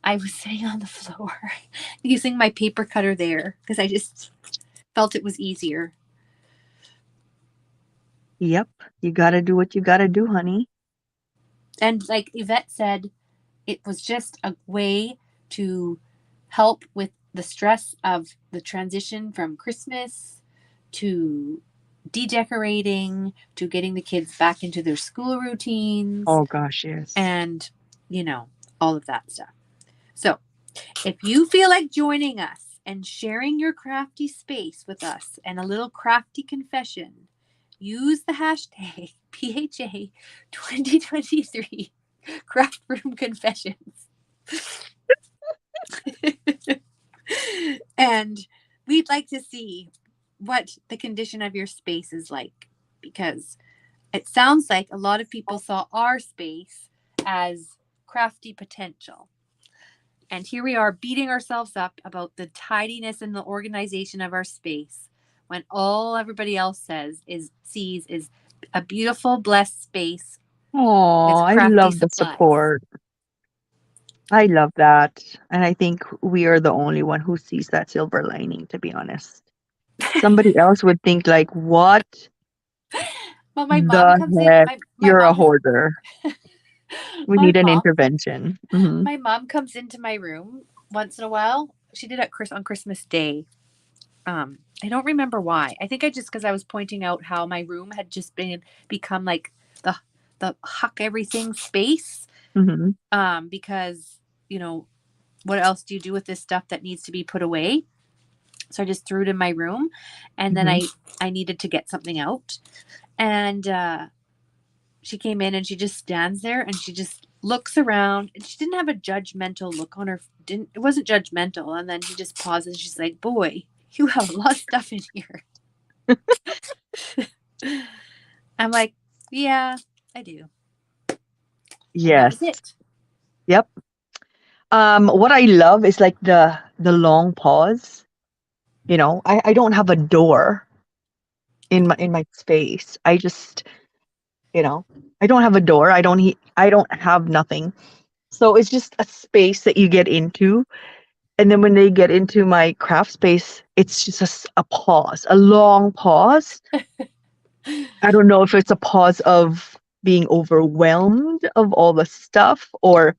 I was sitting on the floor using my paper cutter there because I just felt it was easier. Yep. You gotta do what you gotta do, honey. And like Yvette said, it was just a way to help with the stress of the transition from Christmas to dedecorating to getting the kids back into their school routines Oh gosh, yes. and, all of that stuff. So if you feel like joining us and sharing your crafty space with us and a little crafty confession, use the hashtag PHA 2023 Craft Room Confessions. And we'd like to see what the condition of your space is like, because it sounds like a lot of people saw our space as crafty potential. And here we are beating ourselves up about the tidiness and the organization of our space when all everybody else sees is a beautiful, blessed space Oh, with I crafty love the supplies. support. I love that. And I think we are the only one who sees that silver lining, to be honest. Somebody else would think like, what Well, my mom the comes in. heck? My You're a mom, hoarder. We my need an mom, intervention. Hmm. my mom comes into my room once in a while. She did it on Christmas Day. I don't remember why. I think because I was pointing out how my room had just become like the huck everything space. Hmm. Because what else do you do with this stuff that needs to be put away? So I just threw it in my room, and then Hmm. I needed to get something out, and she came in and she just stands there and she just looks around, and she didn't have a judgmental look on her. It wasn't judgmental, and then she just pauses. And she's like, "Boy, you have a lot of stuff in here." I'm like, "Yeah, I do." And that Yes. was it. Yep. What I love is like the long pause. I don't have a door in my space. I don't have a door. I don't have nothing. So it's just a space that you get into. And then when they get into my craft space, it's just a pause, a long pause. I don't know if it's a pause of being overwhelmed of all the stuff, or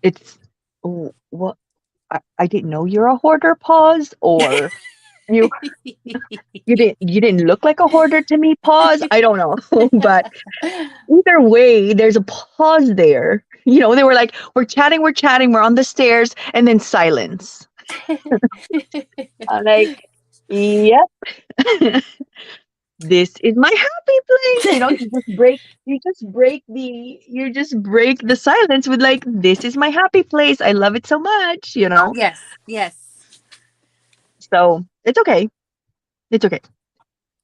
it's, "Oh, what, I didn't know you're a hoarder pause," or you you didn't look like a hoarder to me pause. I don't know. But either way, there's a pause there. They were like, we're chatting, we're on the stairs, and then silence. I'm like, yep. This is my happy place. You just break the silence with like, this is my happy place. I love it so much. Yes, yes. So it's okay. It's okay.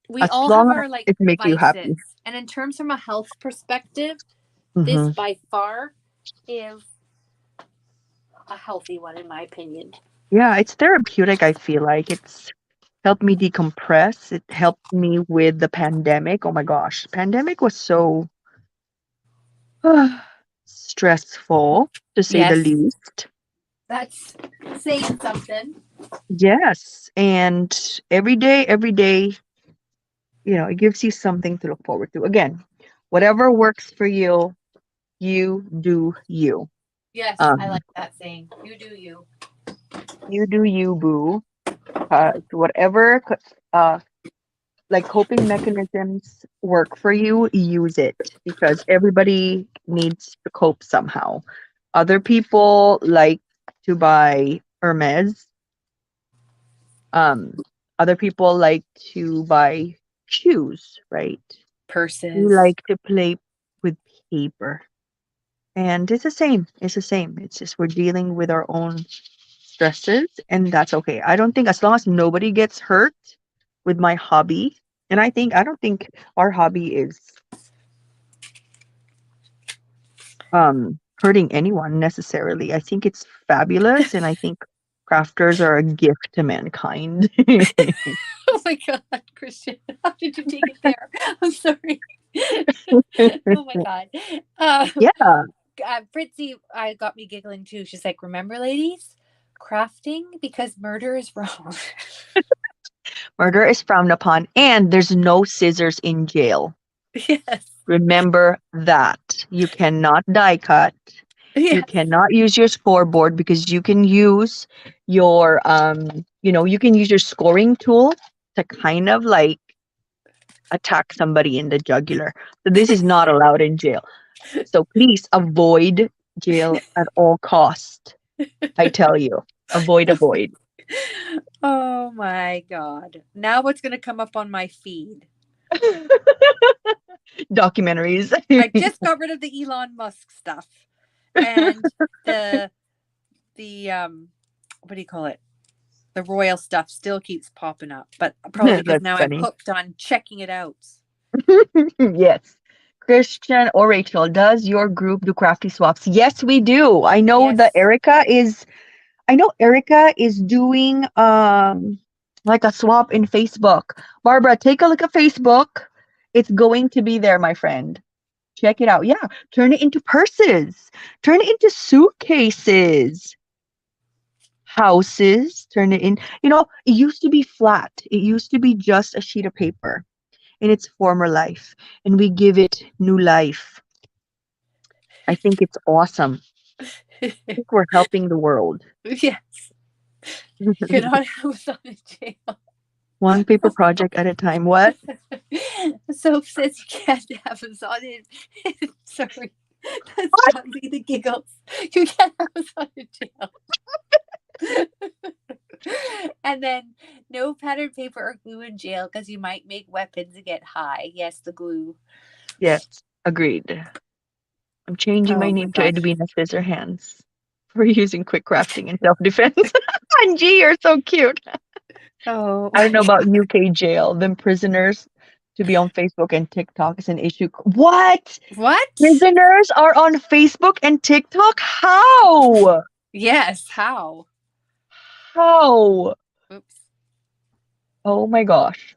We As all have long as our like it makes you happy. vices. And in terms from a health perspective, this Hmm. by far is a healthy one in my opinion. Yeah, it's therapeutic, I feel like. It's helped me decompress. It helped me with the pandemic. Oh my gosh. Pandemic was so Stressful, to say the Yes, least. that's saying something. Yes. And every day, it gives you something to look forward to. Again, whatever works for you, you do you. Yes, I Um, like that saying. You do you. you do you, boo. Whatever like coping mechanisms work for you, use it because everybody needs to cope somehow. Other people like to buy Hermes. Um, Other people like to buy shoes, right? We Purses. like to play with paper. And it's the same. It's the same. It's just we're dealing with our own stresses, and that's okay. I don't think as long as nobody gets hurt with my hobby, and I don't think our hobby is hurting anyone necessarily. I think it's fabulous, and I think crafters are a gift to mankind. Oh my God, Christian, how did you take it there? I'm sorry. Oh my God. Uh, Yeah, Fritzy got me giggling too. She's like, remember, ladies, crafting because murder is wrong. murder is frowned upon, and there's no scissors in jail. Yes. Remember that. You cannot die cut. You Yes. cannot use your scoreboard because you can use your you can use your scoring tool to kind of like attack somebody in the jugular. So this is not allowed in jail. So please avoid jail at all cost. I tell you. Avoid. Oh my God. Now what's going to come up on my feed? Documentaries. I just got rid of the Elon Musk stuff and the what do you call it? The royal stuff still keeps popping up, but probably because That's now I'm funny. hooked on checking it out. Yes. Christian or Rachel, does your group do crafty swaps? Yes, we do. Yes. I know Erica is doing like a swap in Facebook. Barbara, take a look at Facebook. It's going to be there, my friend. Check it out. Yeah, turn it into purses. Turn it into suitcases. Houses, turn it in. It used to be flat. It used to be just a sheet of paper in its former life, and we give it new life. I think it's awesome. I think we're helping the world. Yes. You cannot have us in jail. One paper project at a time. What? Soap says you can't have us on it. Sorry. That's What? got me the giggles. You can't have us on in jail. And then no patterned paper or glue in jail because you might make weapons and get high. Yes, the glue. Yes, agreed. I'm changing my Oh my name to God. Edwina Scissorhands for using quick crafting and self-defense. And G, you're so cute. Oh I don't know my about UK jail. Them prisoners to be on Facebook and TikTok is an issue. What? What? Prisoners are on Facebook and TikTok? How? Yes, how? How? Oops. Oh my gosh.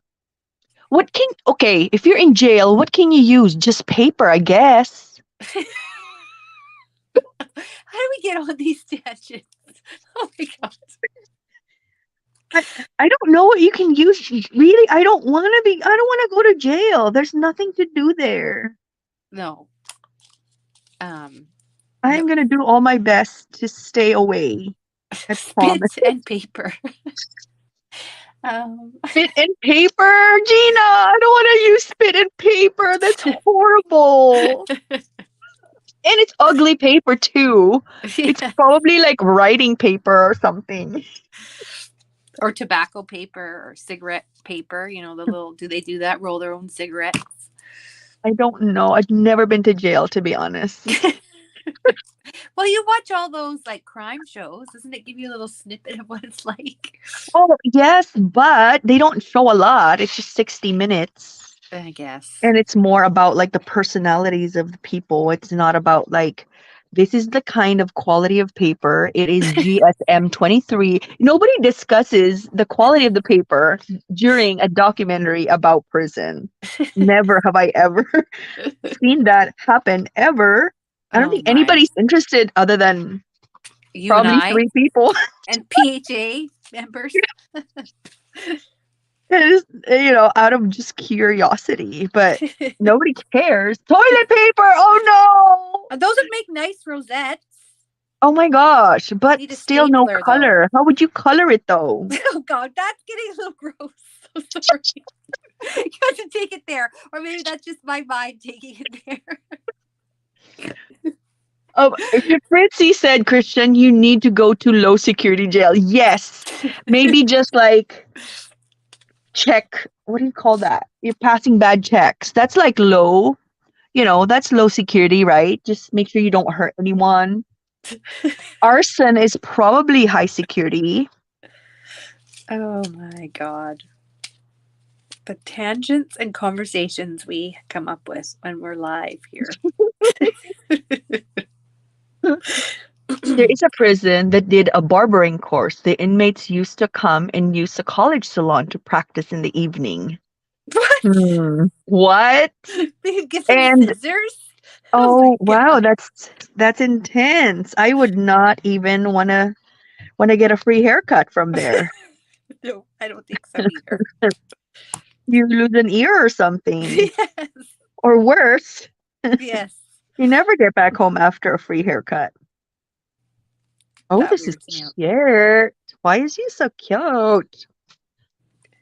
Okay, if you're in jail, what can you use? Just paper, I guess. How do we get on these tangents? Oh my God. I don't know what you can use. Really, I don't want to go to jail. There's nothing to do there. No. Um, no. I'm going to do all my best to stay away. I Spit promise. and paper. Um, Spit and paper, Gina. I don't want to use spit and paper. That's horrible. And it's ugly paper too. It's yeah. probably like writing paper or something. Or tobacco paper or cigarette paper. You know, the little, do they do that? Roll their own cigarettes. I don't know. I've never been to jail, to be honest. Well, you watch all those like crime shows. Doesn't it give you a little snippet of what it's like? Oh, yes, but they don't show a lot. It's just 60 minutes. I guess. And it's more about like the personalities of the people. It's not about like This is the kind of quality of paper. It is GSM 23. Nobody discusses the quality of the paper during a documentary about prison. Never have I ever seen that happen ever. I don't Oh think my. anybody's interested other than You and probably I 3 people. and PHA members. Just, out of just curiosity, but nobody cares. Toilet paper. Oh no. Those would make nice rosettes. Oh my gosh, but Need a still no stapler, though. color. How would you color it though? Oh God, that's getting a little gross. So sorry. You have to take it there, or maybe that's just my mind taking it there. Oh, Fritzy said, Christian, you need to go to low security jail. Yes, maybe just like check. What do you call that? You're passing bad checks. That's like low. That's low security, right? Just make sure you don't hurt anyone. Arson is probably high security. Oh my God. The tangents and conversations we come up with when we're live here. There is a prison that did a barbering course. The inmates used to come and use the college salon to practice in the evening. What? What? They could get some And scissors? oh my wow, God. that's intense. I would not even wanna get a free haircut from there. No, I don't think so either. You lose an ear or something. Yes. Or worse, Yes. you never get back home after a free haircut. Oh, That this is weirds me out. cute. Why is he so cute?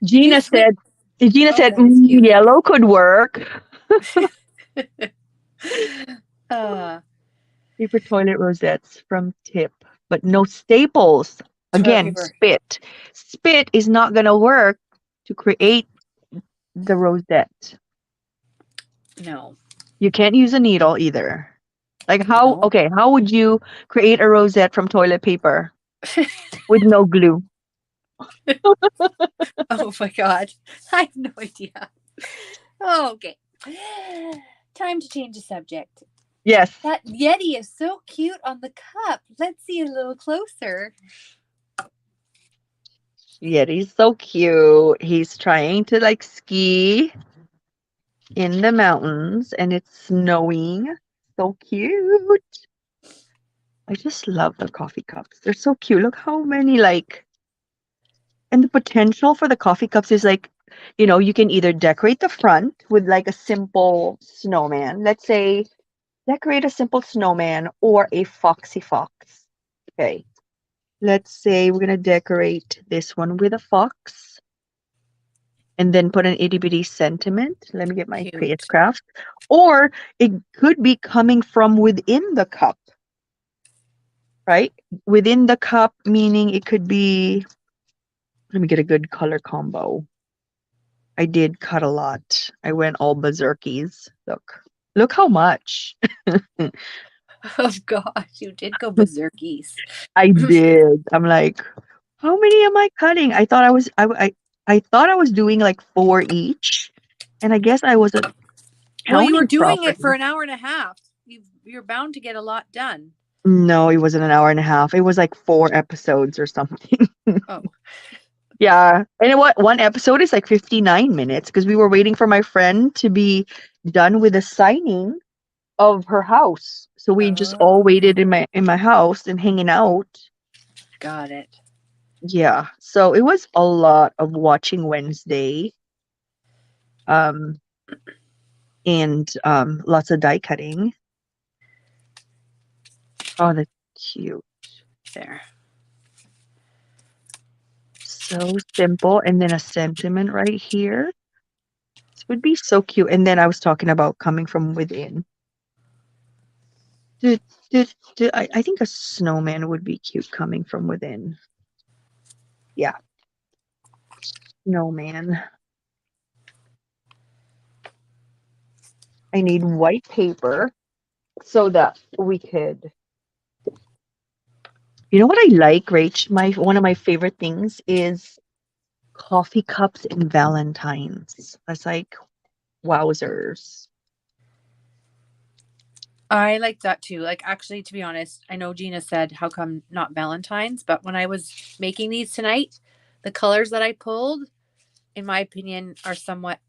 Did you switch? Gina Oh, said, that is cute. yellow could work. Paper toilet rosettes from Tip, but no staples. Again, paper. spit. Spit is not going to work to create the rosette. No. You can't use a needle either. Like No. how would you create a rosette from toilet paper with no glue? Oh my God. I have no idea. Oh, okay. Time to change the subject. Yes. That Yeti is so cute on the cup. Let's see a little closer. Yeti's so cute. He's trying to like ski in the mountains and it's snowing. So cute. I just love the coffee cups. They're so cute. Look how many and the potential for the coffee cups is like, you can either decorate the front with like a simple snowman. Let's say decorate a simple snowman or a foxy fox. Okay. Let's say we're going to decorate this one with a fox and then put an itty bitty sentiment. Let me get my Cute. Craft. Or it could be coming from within the cup, right? Within the cup, meaning it could be, let me get a good color combo. I did cut a lot. I went all berserkies. Look how much. Oh gosh, you did go berserkies. I did. I'm like, how many am I cutting? I thought I thought I was doing like 4 each, and I guess I wasn't Well, you were counting doing it properly. for an hour and a half. You're bound to get a lot done. No, it wasn't an hour and a half. It was like 4 episodes or something. Oh. Yeah. And one episode is like 59 minutes because we were waiting for my friend to be done with the signing of her house. So we just all waited in my house and hanging out. Got it. Yeah. So it was a lot of watching Wednesday. And lots of die cutting. Oh, that's cute. There. So simple. And then a sentiment right here. This would be so cute. And then I was talking about coming from within. I think a snowman would be cute coming from within. Yeah. Snowman. I need white paper so that we could. You know what I like, Rach? One of my favorite things is coffee cups and Valentines. That's like wowzers. I like that too. Like, actually, to be honest, I know Gina said, how come not Valentine's? But when I was making these tonight, the colors that I pulled, in my opinion, are somewhat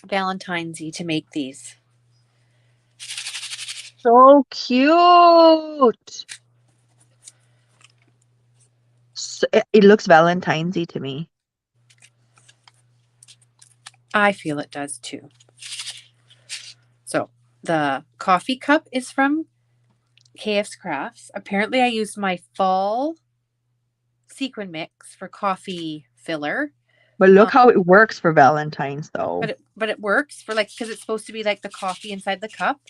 Valentine's-y to make these. So cute. So, it looks Valentine's-y to me. I feel it does too. So the coffee cup is from KF's Crafts. Apparently, I used my fall sequin mix for coffee filler. But look how it works for Valentine's, though. But it works for like, because it's supposed to be like the coffee inside the cup.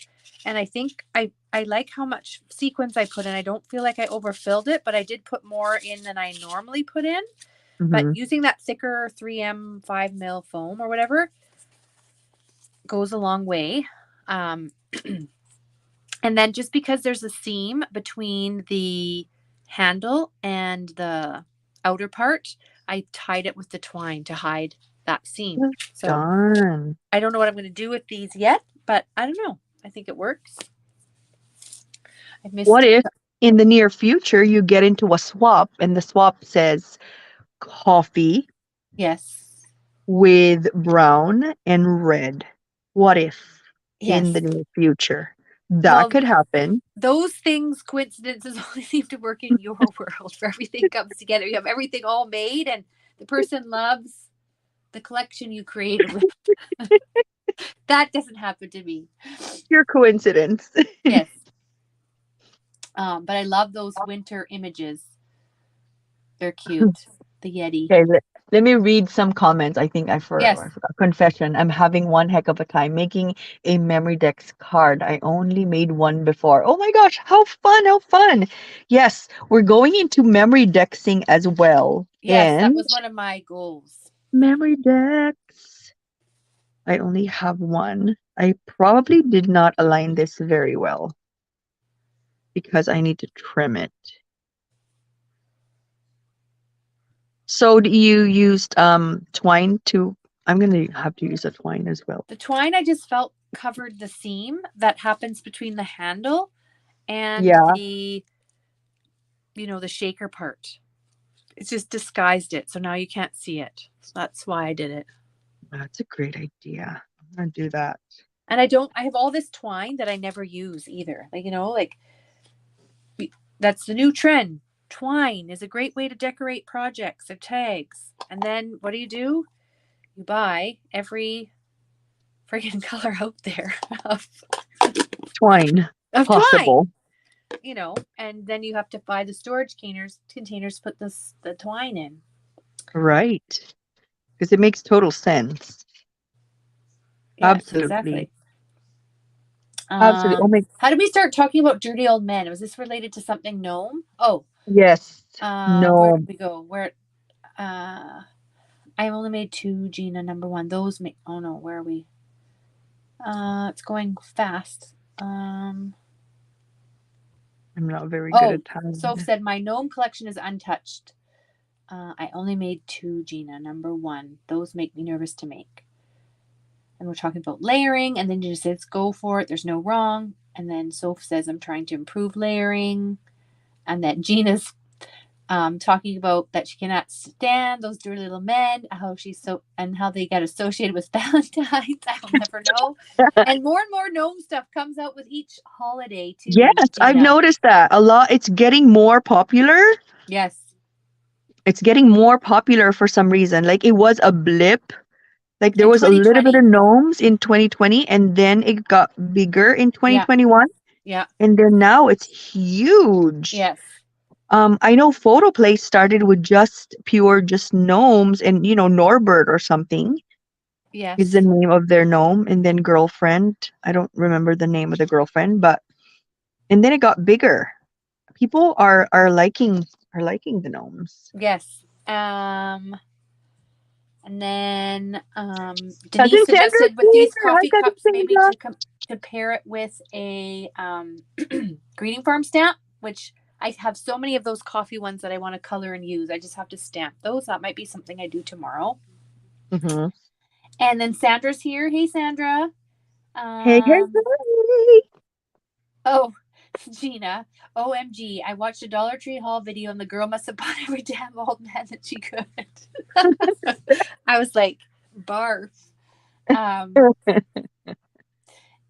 And I think I like how much sequins I put in. I don't feel like I overfilled it, but I did put more in than I normally put in. But using that thicker 3M 5 mil foam or whatever goes a long way. And then just because there's a seam between the handle and the outer part, I tied it with the twine to hide that seam. So Darn. I don't know what I'm going to do with these yet, but I don't know. I think it works. What if in the near future you get into a swap and the swap says coffee? Yes. With brown and red. What if in the Yes. near future that could happen? Those things, coincidences, only seem to work in your world where everything comes together. You have everything all made and the person loves the collection you created with. That doesn't happen to me. Pure coincidence. Yes. But I love those winter images. They're cute. The Yeti. Okay, let me read some comments. I think I forgot. Confession. I'm having one heck of a time making a memory decks card. I only made one before. Oh my gosh, how fun, how fun. Yes, we're going into memory dexing as well. Yes, and that was one of my goals. Memory decks. I only have one. I probably did not align this very well because I need to trim it. So you used twine to, I'm going to have to use a twine as well. The twine I just felt covered the seam that happens between the handle and the, the shaker part. It's just disguised it. So now you can't see it. So that's why I did it. That's a great idea. I'm going to do that. And I have all this twine that I never use either. Like, that's the new trend. Twine is a great way to decorate projects or tags. And then what do? You buy every friggin' color out there of twine. Possible. Twine, and then you have to buy the storage containers to put the twine in. Right. Because it makes total sense. Yes, absolutely. Exactly. Absolutely. How did we start talking about dirty old men? Was this related to something gnome? Oh. Yes. No. Where did we go? I only made 2, Gina, number 1. Those make, oh no, where are we? It's going fast. I'm not very good at time. Soph said, my gnome collection is untouched. I only made 2, Gina, number 1. Those make me nervous to make. And we're talking about layering, and then Gina says, go for it. There's no wrong. And then Soph says, I'm trying to improve layering. And then Gina's talking about that she cannot stand those dirty little men, how they get associated with Valentine's. I'll never know. And more gnome stuff comes out with each holiday too. Yes, I've noticed that a lot. It's getting more popular. Yes. It's getting more popular for some reason. Like it was a blip. Like there was a little bit of gnomes in 2020 and then it got bigger in 2021. Yeah. And then now it's huge. Yes. I know Photoplay started with just gnomes and Norbert or something. Yes. Is the name of their gnome, and then girlfriend. I don't remember the name of the girlfriend, and then it got bigger. People are liking the gnomes. Yes. And then Denise suggested with these coffee cups maybe to compare it with a greeting farm stamp, which I have so many of those coffee ones that I want to color and use. I just have to stamp those. That might be something I do tomorrow. Mm-hmm. And then Sandra's here. Hey, Sandra. Hey. Oh, Gina, OMG, I watched a Dollar Tree haul video and the girl must have bought every damn old man that she could. I was like, barf.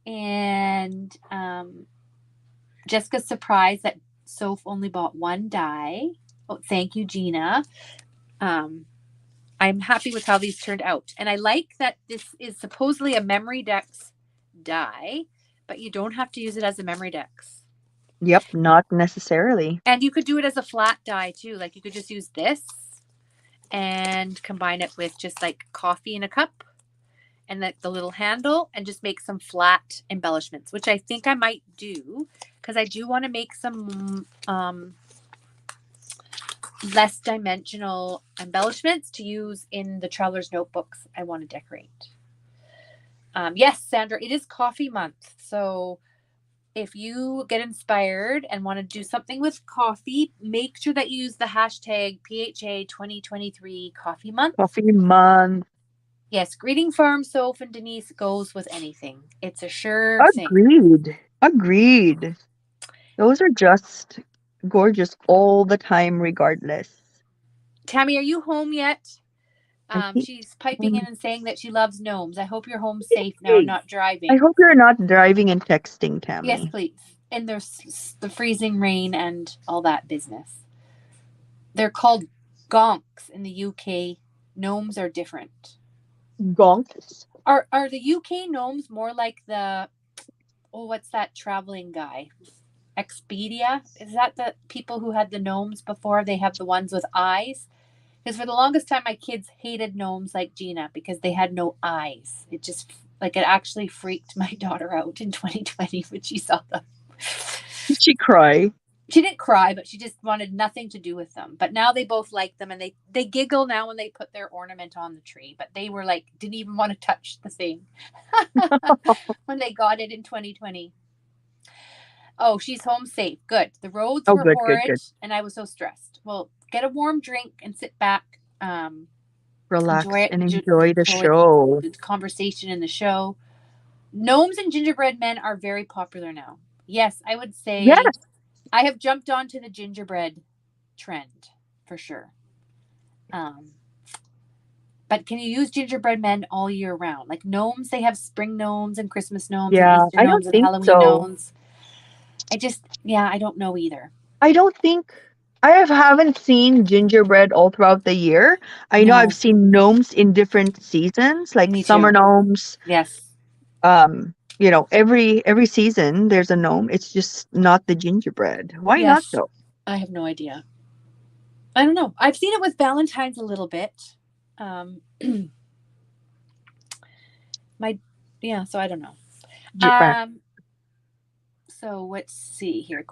And Jessica's surprised that Soph only bought one die. Oh, thank you, Gina. I'm happy with how these turned out. And I like that this is supposedly a Memory Dex die, but you don't have to use it as a Memory Dex. Yep, not necessarily. And you could do it as a flat die too. Like you could just use this and combine it with just like coffee in a cup and the little handle and just make some flat embellishments, which I think I might do because I do want to make some less dimensional embellishments to use in the traveler's notebooks I want to decorate. Yes, Sandra, it is coffee month. So if you get inspired and want to do something with coffee, make sure that you use the hashtag PHA 2023 coffee month. Coffee month. Yes, Greeting Farm Soph and Denise goes with anything. It's a sure Agreed. thing. Agreed. Those are just gorgeous all the time, regardless. Tammy, are you home yet? She's piping in and saying that she loves gnomes. I hope you're home safe now and not driving. I hope you're not driving and texting, Tammy. Yes, please. And there's the freezing rain and all that business. They're called gonks in the UK. Gnomes are different. Gonks? Are the UK gnomes more like what's that traveling guy? Expedia? Is that the people who had the gnomes before? They have the ones with eyes? Because for the longest time, my kids hated gnomes like Gina because they had no eyes. It actually freaked my daughter out in 2020 when she saw them. Did she cry? She didn't cry, but she just wanted nothing to do with them. But now they both like them, and they giggle now when they put their ornament on the tree. But they were like, didn't even want to touch the thing when they got it in 2020. Oh, she's home safe. Good. The roads were horrid, good. And I was so stressed. Well, get a warm drink and sit back. Relax and enjoy the show. The conversation in the show. Gnomes and gingerbread men are very popular now. Yes, I would say. Yes. I have jumped onto the gingerbread trend for sure. But can you use gingerbread men all year round? Like gnomes, they have spring gnomes and Christmas gnomes and Easter gnomes and Halloween gnomes. I don't know either. I don't think I haven't seen gingerbread all throughout the year. I know I've seen gnomes in different seasons, like summer gnomes. Yes. Every season there's a gnome. It's just not the gingerbread. Why not though? I have no idea. I don't know. I've seen it with Valentine's a little bit. So I don't know. So let's see here.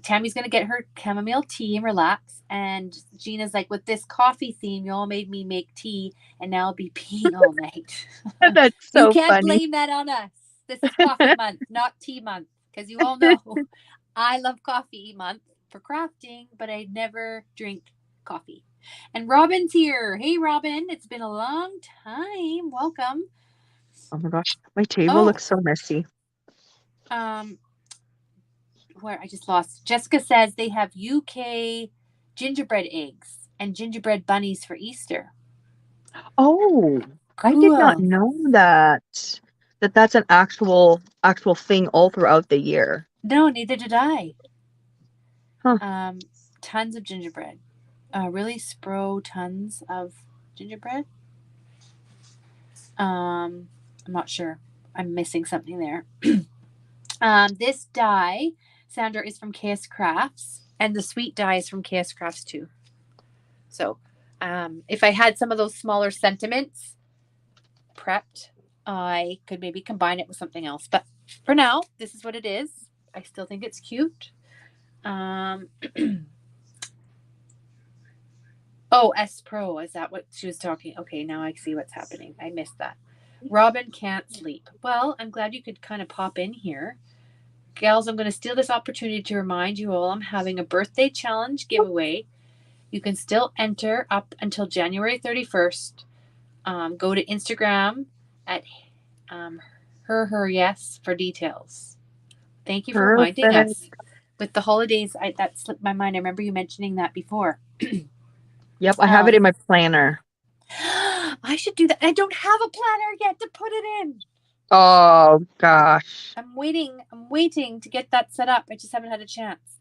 Tammy's gonna get her chamomile tea and relax. And Gina's like, with this coffee theme, you all made me make tea, and now I'll be peeing all night. That's so funny. You can't blame that on us. This is coffee month, not tea month, because you all know I love coffee month for crafting, but I never drink coffee. And Robin's here. Hey, Robin. It's been a long time. Welcome. Oh my gosh, my table looks so messy. Where I just lost. Jessica says they have UK gingerbread eggs and gingerbread bunnies for Easter. Oh, cool. I did not know that's an actual thing all throughout the year. No, neither did I. Huh. Tons of gingerbread. Really tons of gingerbread. I'm not sure. I'm missing something there. This die, Sandra, is from KS Crafts, and the sweet die is from KS Crafts too. So if I had some of those smaller sentiments prepped, I could maybe combine it with something else. But for now, this is what it is. I still think it's cute. S Pro, is that what she was talking? Okay, now I see what's happening. I missed that. Robin can't sleep. Well, I'm glad you could kind of pop in here. Gals, I'm going to steal this opportunity to remind you all I'm having a birthday challenge giveaway. You can still enter up until January 31st. Go to Instagram at yes for details. Thank you for reminding Perfect. us. With the holidays, that slipped my mind. I remember you mentioning that before. Yep, I have it Um, in my planner. I should do that. I don't have a planner yet to put it in. Oh gosh. I'm waiting. I'm waiting to get that set up. I just haven't had a chance.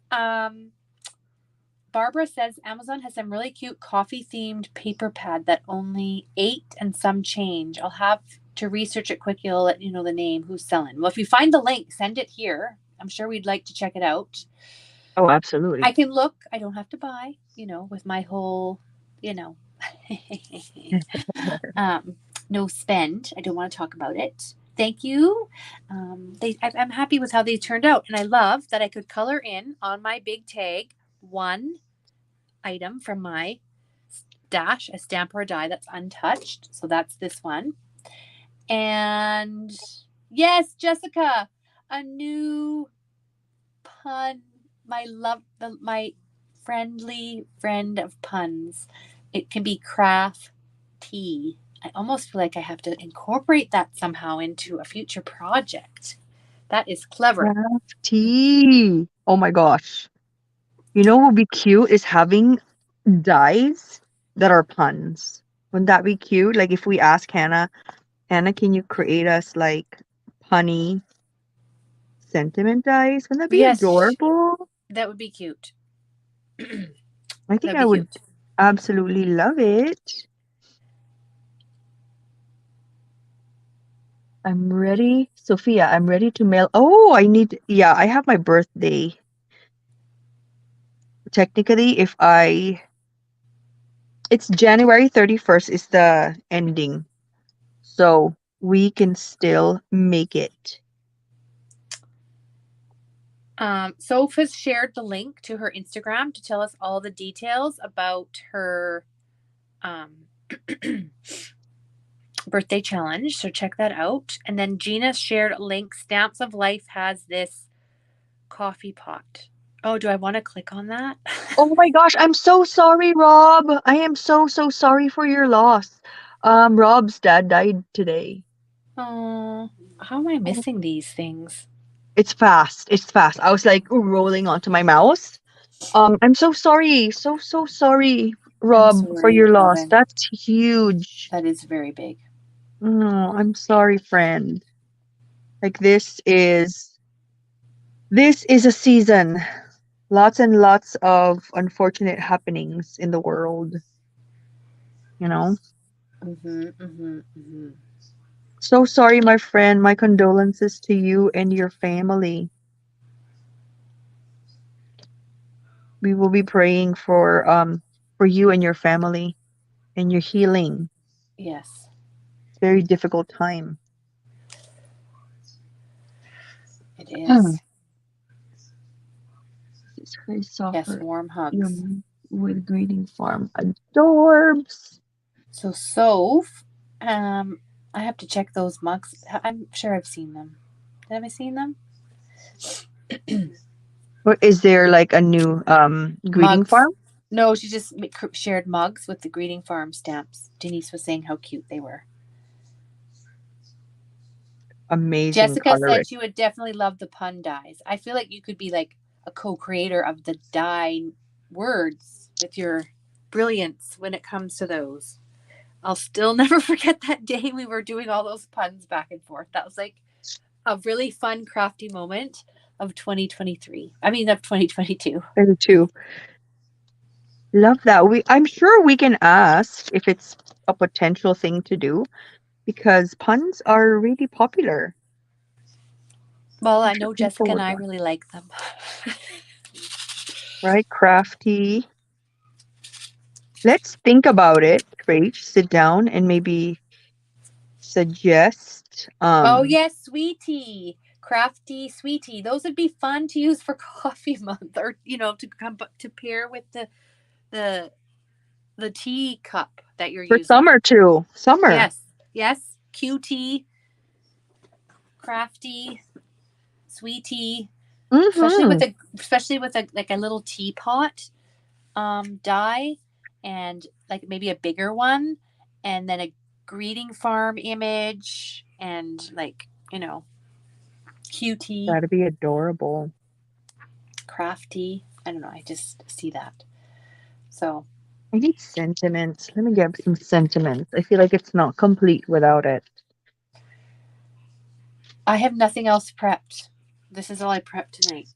Barbara says Amazon has some really cute coffee themed paper pad that only 8 and some change. I'll have to research it quickly. I'll let you know the name, who's selling. Well, if you find the link, send it here. I'm sure we'd like to check it out. Oh, absolutely. I can look. I don't have to buy, with my whole, you know, um, no spend. I don't want to talk about it. Thank you. I'm happy with how they turned out. And I love that I could color in on my big tag one item from my stash, a stamp or a die that's untouched. So that's this one. And yes, Jessica, a new pun. My friendly friend of puns. It can be craft tea. I almost feel like I have to incorporate that somehow into a future project. That is clever. Crafty. Oh my gosh. You know what would be cute is having dies that are puns. Wouldn't that be cute? Like if we ask Hannah, can you create us like punny sentiment dies? Wouldn't that be Yes, adorable? that would be cute. I think That'd I be would cute. absolutely love it. I'm ready. Sophia, I'm ready to mail. Oh, yeah, I have my birthday. Technically, it's January 31st is the ending. So we can still make it. Soph shared the link to her Instagram to tell us all the details about her um, birthday challenge. So check that out. And then Gina shared a link. Stamps of Life has this coffee pot. Oh, do I want to click on that? Oh my gosh, I'm so sorry, Rob. I am so, so sorry for your loss. Rob's dad died today. Oh, how am I missing these things? It's fast. It's fast. I was like rolling onto my mouse. I'm so sorry. So, so sorry, I'm Rob, for sorry, your loss. Robin. That's huge. That is very big. Oh, I'm sorry, friend. Like this is a season. Lots and lots of unfortunate happenings in the world, you know? Mm-hmm. So sorry, my friend. My condolences to you and your family. We will be praying for you and your family and your healing. Yes, It's a very difficult time. it Hmm. is. This very Yes, suffer warm your hugs. with greeting farm adorbs. So, I have to check those mugs. I'm sure I've seen them. Have I seen them? Or is there like a new greeting Mugs. farm? No, she just shared mugs with the greeting farm stamps. Denise was saying how cute they were. Amazing Jessica colorist. said you would definitely love the pun dies. I feel like you could be like a co-creator of the die words with your brilliance when it comes to those. I'll still never forget that day we were doing all those puns back and forth. That was like a really fun, crafty moment of 2023. I mean, of 2022. Me too. Love that. I'm sure we can ask if it's a potential thing to do because puns are really popular. Well, I'm I sure know people Jessica and would I want, really like them. right? Crafty. Let's think about it, Rach. Sit down and maybe suggest. Oh, yes, sweetie. Crafty sweetie. Those would be fun to use for coffee month or, to come to pair with the the tea cup that you're For using. summer too. Summer. Yes. Yes. QT, crafty, sweetie. Especially Mm-hmm. with a like a little teapot die and like maybe a bigger one and then a greeting farm image and like QT, That'd be adorable. crafty. I don't know. I just see that. So I need sentiments. Let me get some sentiments. I feel like it's not complete without it. I have nothing else prepped. This is all I prepped tonight.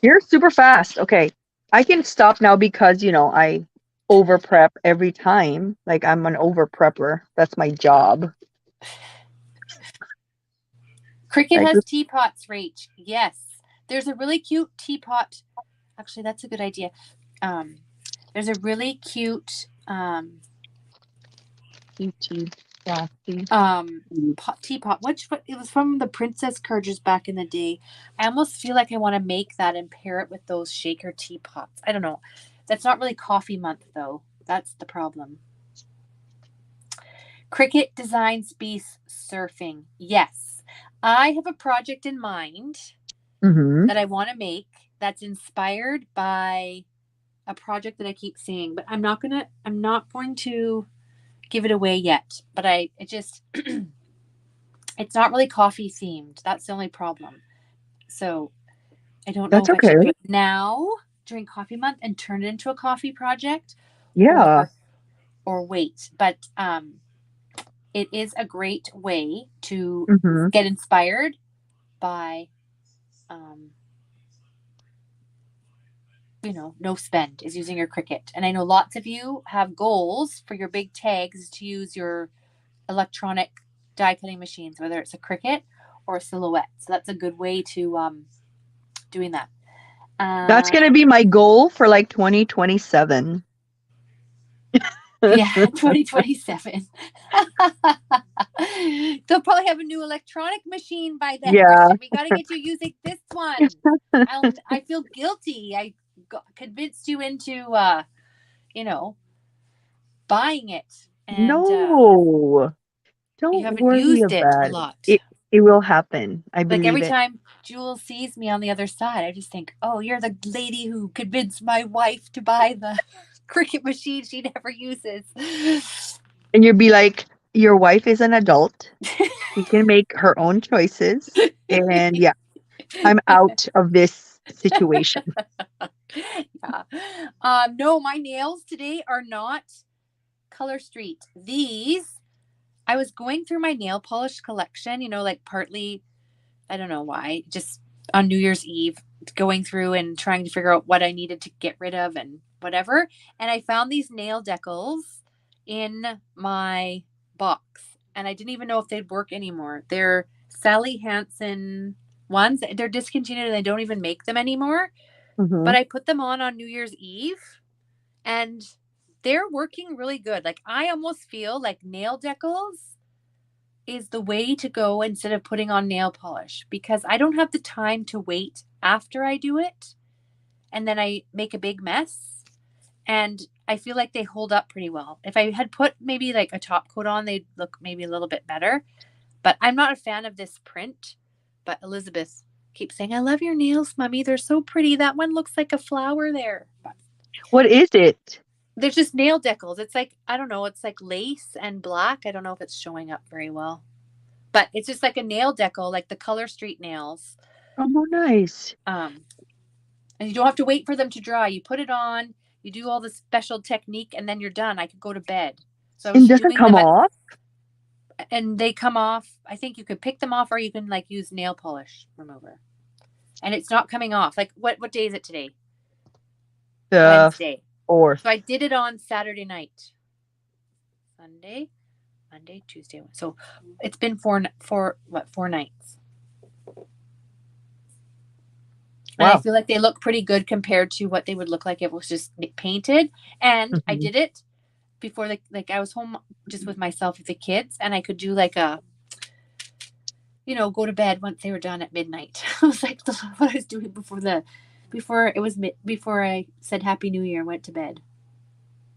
You're super fast. Okay. I can stop now because, I over prep every time. Like I'm an over prepper. That's my job. Cricket I has just teapots, Rach. Yes. There's a really cute teapot. Actually, that's a good idea. There's a really cute teapot. It was from the Princess Courges back in the day. I almost feel like I want to make that and pair it with those shaker teapots. I don't know. That's not really coffee month though. That's the problem. Cricket design space surfing. Yes. I have a project in mind that I want to make that's inspired by a project that I keep seeing, but I'm not going to give it away yet. But it's not really coffee themed. That's the only problem. So I don't know That's if I should do okay. it now during coffee month and turn it into a coffee project Yeah. or wait. But it is a great way to Mm-hmm. get inspired by no spend is using your Cricut. And I know lots of you have goals for your big tags to use your electronic die cutting machines, whether it's a Cricut or a Silhouette. So that's a good way to doing that. That's gonna be my goal for like 2027. Yeah, 2027. They'll probably have a new electronic machine by then. Yeah. We got to get you using this one. I feel guilty. I convinced you into, buying it. And No. you Don't haven't worry used it about a it. lot. It will happen. I Like believe every it. time Jules sees me on the other side, I just think, oh, you're the lady who convinced my wife to buy the Cricut machine she never uses. And you'll be like, your wife is an adult. She can make her own choices. And yeah, I'm out of this situation. Yeah. No, my nails today are not Color Street. I was going through my nail polish collection, like partly, I don't know why, just on New Year's Eve, going through and trying to figure out what I needed to get rid of and whatever. And I found these nail decals in my box. And I didn't even know if they'd work anymore. They're Sally Hansen ones. They're discontinued and they don't even make them anymore. Mm-hmm. But I put them on New Year's Eve and they're working really good. Like I almost feel like nail decals is the way to go instead of putting on nail polish because I don't have the time to wait after I do it and then I make a big mess. And I feel like they hold up pretty well. If I had put maybe like a top coat on, they'd look maybe a little bit better. But I'm not a fan of this print. But Elizabeth keeps saying, I love your nails, Mommy. They're so pretty. That one looks like a flower there. But What is it? they're just nail decals. It's like, I don't know, it's like lace and black. I don't know if it's showing up very well. But it's just like a nail decal, like the Color Street nails. Oh, nice. And you don't have to wait for them to dry. You put it on, you do all the special technique, and then you're done. I could go to bed. So I was And does it doing come them off? and they come off. I think you could pick them off or you can like use nail polish remover. And it's not coming off. Like what day is it today? The Wednesday. 4th. So I did it on Saturday night. Sunday, Monday, Tuesday. So it's been 4 nights. And I Wow. feel like they look pretty good compared to what they would look like if it was just painted. And I did it before I was home just with myself with the kids and I could do like a go to bed once they were done at midnight. I was like what I was doing before I said Happy New Year and went to bed.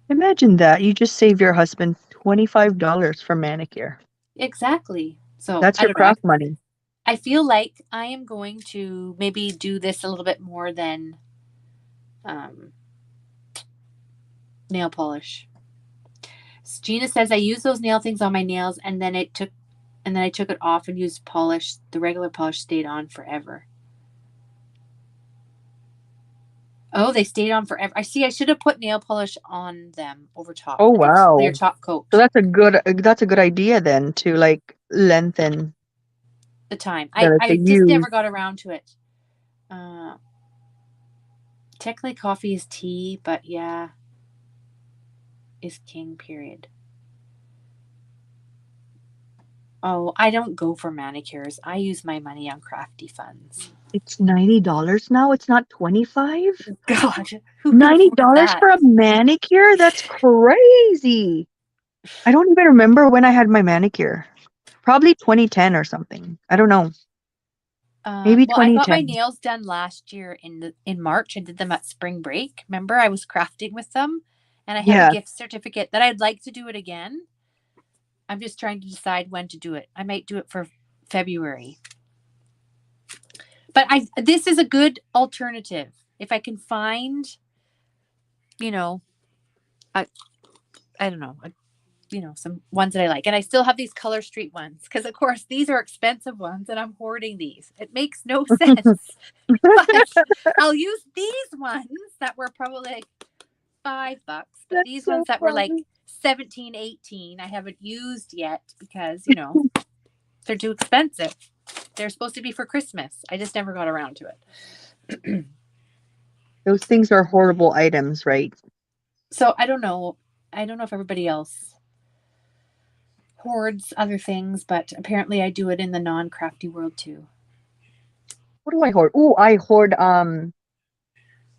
Imagine that. You just save your husband $25 for manicure. Exactly. So That's your craft money. I feel like I am going to maybe do this a little bit more than nail polish. Gina says I use those nail things on my nails and then it took And then I took it off and used polish. The regular polish stayed on forever. Oh, they stayed on forever. I see. I should have put nail polish on them over top, Oh like a clear wow. top coat. So that's a good idea then to like lengthen The time. the I just use. never got around to it. Technically, coffee is tea, but yeah, is king. Period. Oh, I don't go for manicures. I use my money on crafty funds. It's $90 now. It's not 25. God, who can afford $90 that? for a manicure? That's crazy. I don't even remember when I had my manicure. Probably 2010 or something. I don't know. Maybe Well, I got my 2010. nails done last year in March. I did them at spring break. Remember, I was crafting with them, and I have a Yeah. gift certificate that I'd like to do it again. I'm just trying to decide when to do it. I might do it for February. But this is a good alternative. If I can find, you know, I don't know, some ones that I like. And I still have these Color Street ones because, of course, these are expensive ones and I'm hoarding these. It makes no sense. But I'll use these ones that were probably like $5, but That's these so ones that were like funny. 17, 18, I haven't used yet because, they're too expensive. They're supposed to be for Christmas. I just never got around to it. Those things are horrible items, right? So I don't know. I don't know if everybody else hoards other things, but apparently I do it in the non-crafty world too. What do I hoard? Oh, I hoard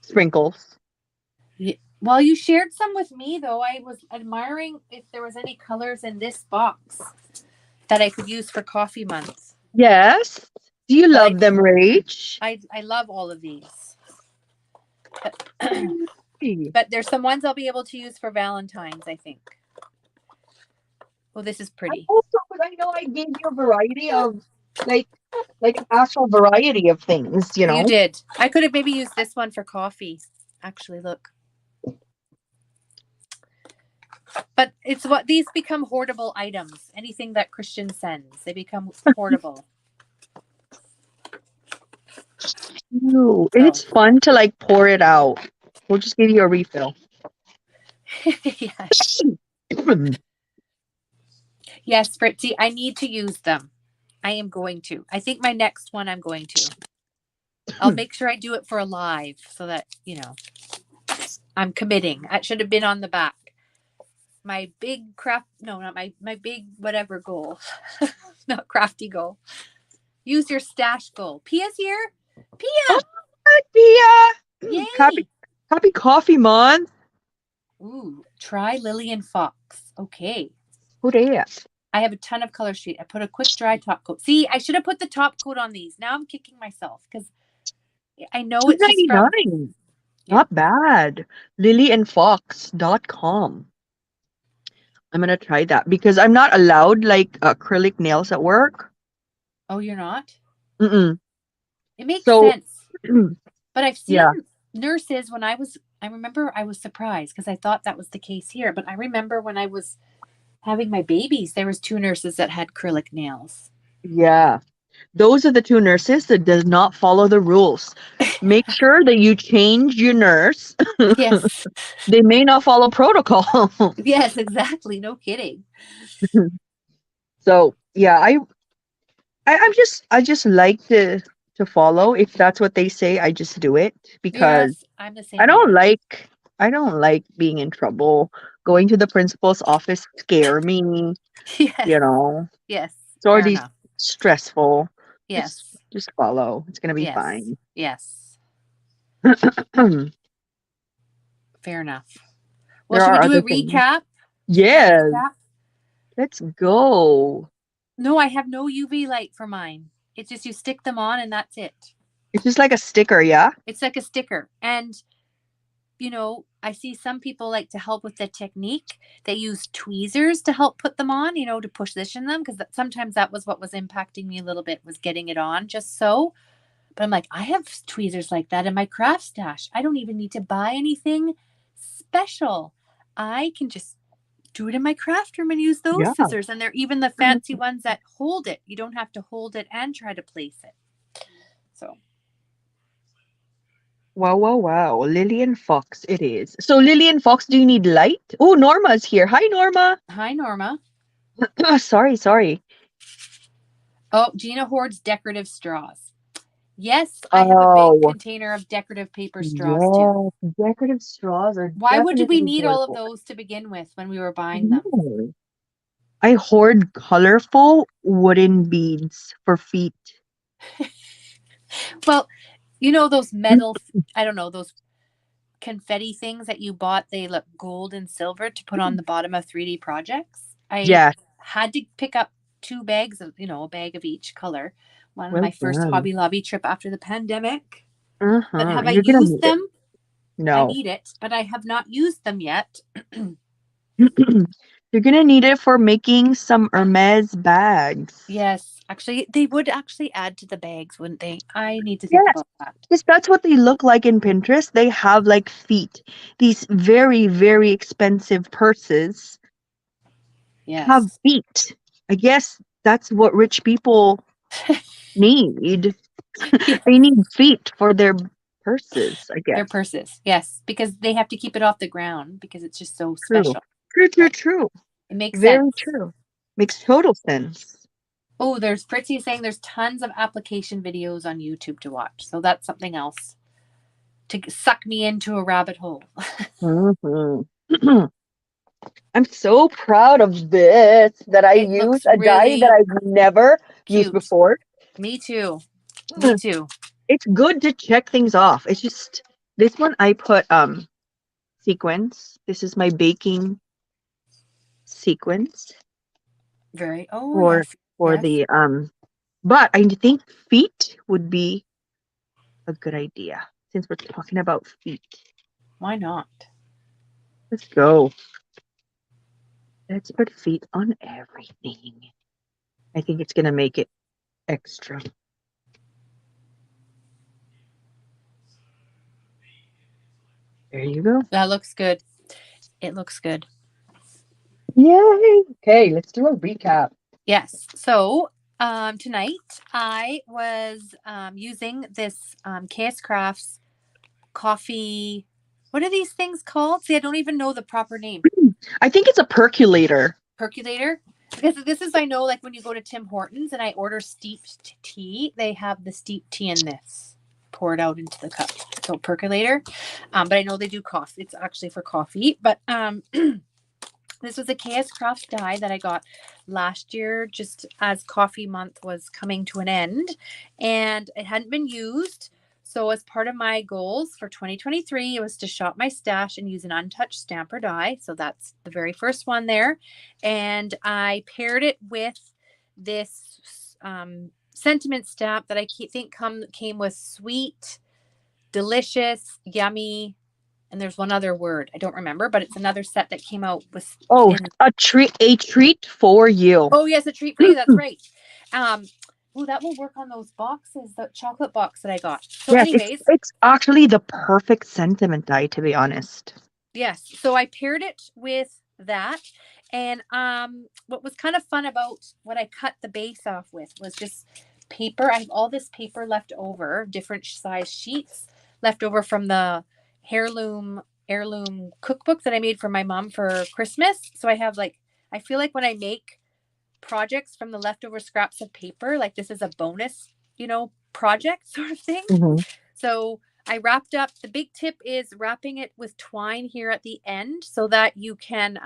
sprinkles. Yeah. Well, you shared some with me though. I was admiring if there was any colors in this box that I could use for coffee month. Yes. Do you But love them, Rach? I love all of these. Hey. But there's some ones I'll be able to use for Valentine's, I think. Oh, this is pretty. Also, but I know I gave you a variety of like an actual variety of things, You did. I could have maybe used this one for coffee. Actually, look. But it's what these become hoardable items. Anything that Christian sends, they become hoardable. Ew. And it's fun to like pour it out. We'll just give you a refill. Yes. Yes, Fritzy, I need to use them. I am going to. I think my next one I'm going to. I'll make sure I do it for a live so that, I'm committing. That should have been on the back. My big craft, no, not my big whatever goal. Not crafty goal. Use your stash goal. Pia's here. Pia! Pia! Yay! Happy coffee month. Ooh, try Lillian Fox. Okay. What is? I have a ton of Color Street. I put a quick dry top coat. See, I should have put the top coat on these. Now I'm kicking myself because I know it's just from... $2.99. Not bad. lilyandfox.com. I'm gonna try that because I'm not allowed like acrylic nails at work. Oh, you're not? Mm-mm. It makes sense. But I've seen Yeah. nurses when I remember I was surprised because I thought that was the case here. But I remember when I was having my babies, there was 2 nurses that had acrylic nails. Yeah. Those are the 2 nurses that does not follow the rules. Make sure that you change your nurse. Yes. They may not follow protocol. Yes, exactly. No kidding. So yeah, I just like to follow. If that's what they say, I just do it because Yes, I'm the same I don't way. like being in trouble. Going to the principal's office scare me, Yes. Yes. It's already stressful. Yes. Just follow. It's gonna be fine. Yes. There Fair enough. Well, should are we do a other things. recap? Yes. Let's go. No, I have no UV light for mine. It's just you stick them on and that's it. It's just like a sticker, yeah? It's like a sticker. And, I see some people like to help with the technique. They use tweezers to help put them on, to position them. Because sometimes that was what was impacting me a little bit, was getting it on just so. But I'm like, I have tweezers like that in my craft stash. I don't even need to buy anything special. I can just do it in my craft room and use those Yeah. scissors. And they're even the fancy ones that hold it. You don't have to hold it and try to place it. So Wow, wow, wow. Lillian Fox it is. So Lillian Fox, do you need light? Oh, Norma's here. Hi, Norma. hi, Norma. Sorry. Oh, Gina hoards decorative straws. Yes, I have a big Oh, container of decorative paper straws too. yes. Decorative straws are Why would we definitely need all of horrible. those to begin with when we were buying them? No. I hoard colorful wooden beads for feet. Well, you know those metal, I don't know, those confetti things that you bought, they look gold and silver to put on the bottom of 3D projects. I Yeah. had to pick up 2 bags of, a bag of each color. One of Well my first done. Hobby Lobby trip after the pandemic. But Uh-huh. have I You're gonna used need it. them? I No. need it, but I have not used them yet. You're gonna need it for making some Hermes bags. Yes, actually, they would actually add to the bags, wouldn't they? I need to think Yes, about that. because that's what they look like in Pinterest. They have like feet. These very, very expensive purses have Yes. feet. I guess that's what rich people need. Yeah, They need feet for their purses, I their guess. purses. Yes, because they have to keep it off the ground because it's just so True. special. True, true, Right? true. It makes Very sense. true. Makes total sense. Oh, there's Fritzy saying there's tons of application videos on YouTube to watch. So that's something else to suck me into a rabbit hole. Mhm. I'm so proud of this that I It use looks a dye that really I've never used cute. before. Me too. Me too. It's good to check things off. It's just this one I put sequence. This is my baking sequence Very. Oh, for yes. for Yes. the but I think feet would be a good idea since we're talking about feet. Why not? Let's go. Let's put feet on everything. I think it's gonna make it extra. There you go. That looks good. It looks good. Yay! Okay, let's do a recap. Yes. So tonight I was using this KS Crafts coffee. What are these things called? See, I don't even know the proper name. I think it's a percolator. Percolator. Because this is, I know, like when you go to Tim Hortons and I order steeped tea, they have the steeped tea in this poured out into the cup. So percolator. But I know they do coffee. It's actually for coffee. But this was a KS Crafts dye that I got last year, just as coffee month was coming to an end, and it hadn't been used. So, as part of my goals for 2023, it was to shop my stash and use an untouched stamper die. So, that's the very first one there. And I paired it with this sentiment stamp that I think came with sweet, delicious, yummy, and there's one other word I don't remember, but it's another set that came out with. Oh, a treat for you. Oh yes, a treat for you. That's right. Oh, that will work on those boxes, the chocolate box that I got. So, Yes, anyways, it's actually the perfect sentiment dye, to be honest. yes. So I paired it with that, and what was kind of fun about what I cut the base off with was just paper. I have all this paper left over, different size sheets left over from the heirloom cookbook that I made for my mom for Christmas. So I have I feel like when I make projects from the leftover scraps of paper, like this is a bonus, project sort of thing. Mm-hmm. So I wrapped up. The big tip is wrapping it with twine here at the end so that you can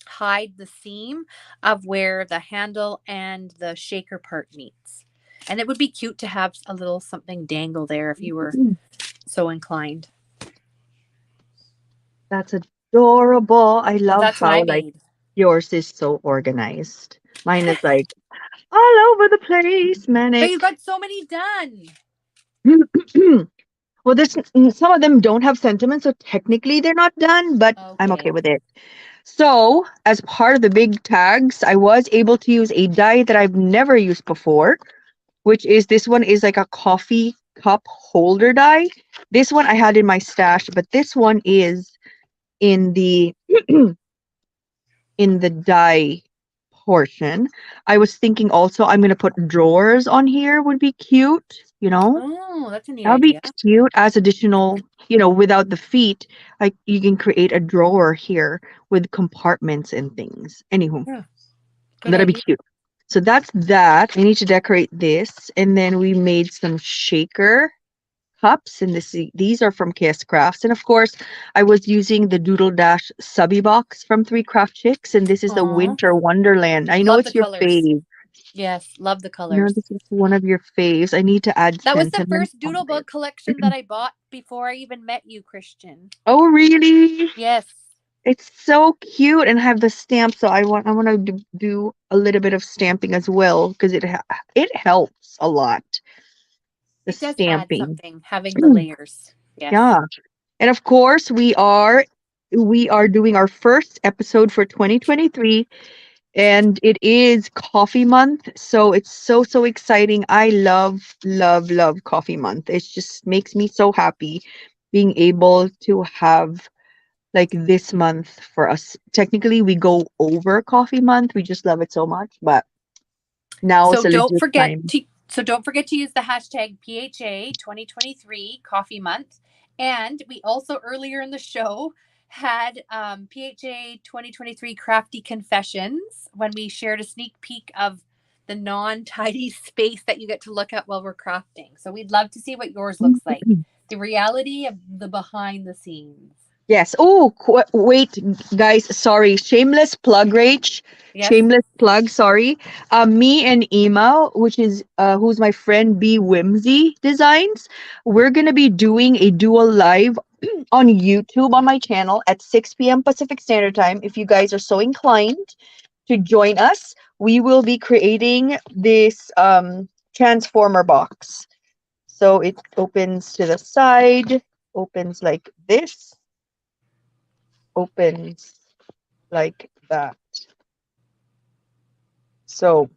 hide the seam of where the handle and the shaker part meets. And it would be cute to have a little something dangle there if you were so inclined. That's adorable. I love That's what I how made. yours is so organized. Mine is all over the place, But manic. you got so many done. Well, some of them don't have sentiments, so technically they're not done, but I'm okay with it. So, as part of the big tags, I was able to use a dye that I've never used before, which is this one is like a coffee cup holder dye. This one I had in my stash, but this one is in the in the dye portion. I was thinking also I'm gonna put drawers on here would be cute, you know? Oh, that's a neat That would be idea. cute as additional, without the feet, like you can create a drawer here with compartments and things. Anywho, Yeah, good that'd be idea. cute. So that's that. I need to decorate this. And then we made some shaker cups, and these are from KS Crafts. And of course, I was using the Doodle Dash subby box from Three Craft Chicks, and this is the Aw, Winter Wonderland. I know love the it's your colors. fave. Yes, love the I know colors. this is one of your faves. I need to add That was the sentiment first on Doodlebug collection that I bought before I even met you, Christian. Oh, really? Yes. It's so cute and have the stamp. So I want to do a little bit of stamping as well because it helps a lot. The It does add stamping. something having the layers. Yes. Yeah. And of course, we are doing our first episode for 2023, and it is coffee month, so it's so exciting. I love coffee month. It just makes me so happy being able to have like this month for us. Technically, we go over coffee month. We just love it so much, but now So it's a don't legit forget time. to so don't forget to use the hashtag PHA 2023 coffee month. And we also earlier in the show had PHA 2023 crafty confessions when we shared a sneak peek of the non-tidy space that you get to look at while we're crafting. So we'd love to see what yours looks like. The reality of the behind the scenes. Yes. Oh, wait, guys. Sorry. Shameless plug, Rach. Yes. Shameless plug. Sorry. Me and Ema, which is who's my friend B Whimsy Designs. We're gonna be doing a dual live on YouTube on my channel at 6 p.m. Pacific Standard Time. If you guys are so inclined to join us, we will be creating this transformer box. So it opens to the side, opens like this, opens like that. So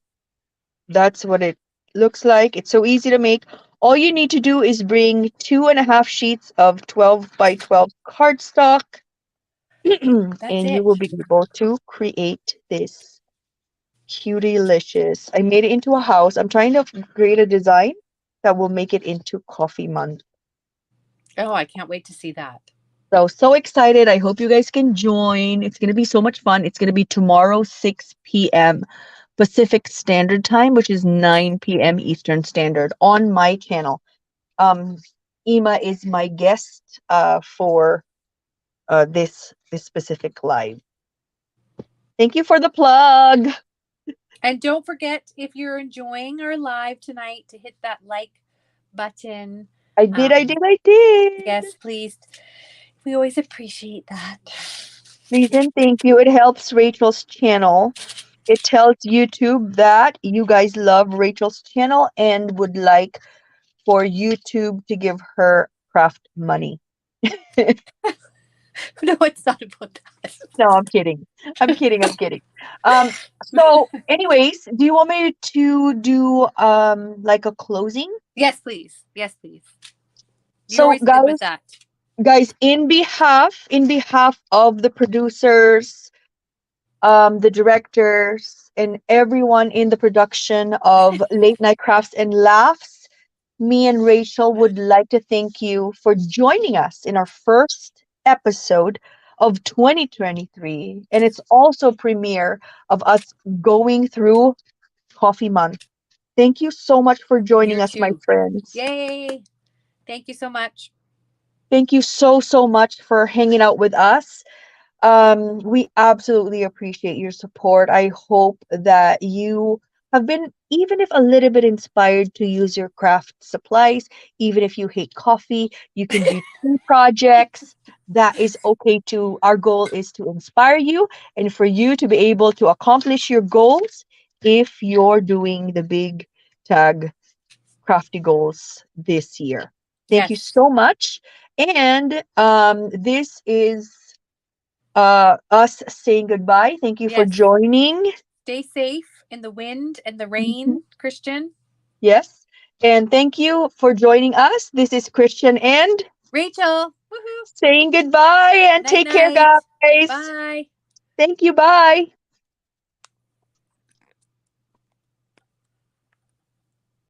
that's what it looks like. It's so easy to make. All you need to do is bring 2.5 sheets of 12 by 12 cardstock, That's and you it. will be able to create this cutie-licious. I made it into a house. I'm trying to create a design that will make it into coffee month. Oh, I can't wait to see that. So excited. I hope you guys can join. It's going to be so much fun. It's going to be tomorrow, 6 p.m. Pacific Standard Time, which is 9 p.m. Eastern Standard on my channel. Ema is my guest for this specific live. Thank you for the plug. And don't forget, if you're enjoying our live tonight, to hit that like button. I did. Yes, please. We always appreciate that. Please and thank you. It helps Rachel's channel. It tells YouTube that you guys love Rachel's channel and would like for YouTube to give her craft money. No, it's not about that. No, I'm kidding. I'm kidding. I'm kidding. So anyways, do you want me to do like a closing? Yes, please. Yes, please. You're So always good with that. guys, in behalf of the producers, the directors, and everyone in the production of Late Night Crafts and Laughs, me and Rachel would like to thank you for joining us in our first episode of 2023. And it's also premiere of us going through Coffee Month. Thank you so much for joining You us, my too. friends. Yay. Thank you so much. Thank you so much for hanging out with us. We absolutely appreciate your support. I hope that you have been, even if a little bit inspired to use your craft supplies, even if you hate coffee, you can do tea projects. That is okay too. Our goal is to inspire you and for you to be able to accomplish your goals if you're doing the big tag crafty goals this year. Thank you Yes. so much. And this is us saying goodbye. Thank you for Yes. joining. Stay safe in the wind and the Mhm. rain, Christian. Yes. And thank you for joining us. This is Christian and Rachel. Woohoo. saying goodbye and Night take care, night. guys. Bye. Thank you. Bye.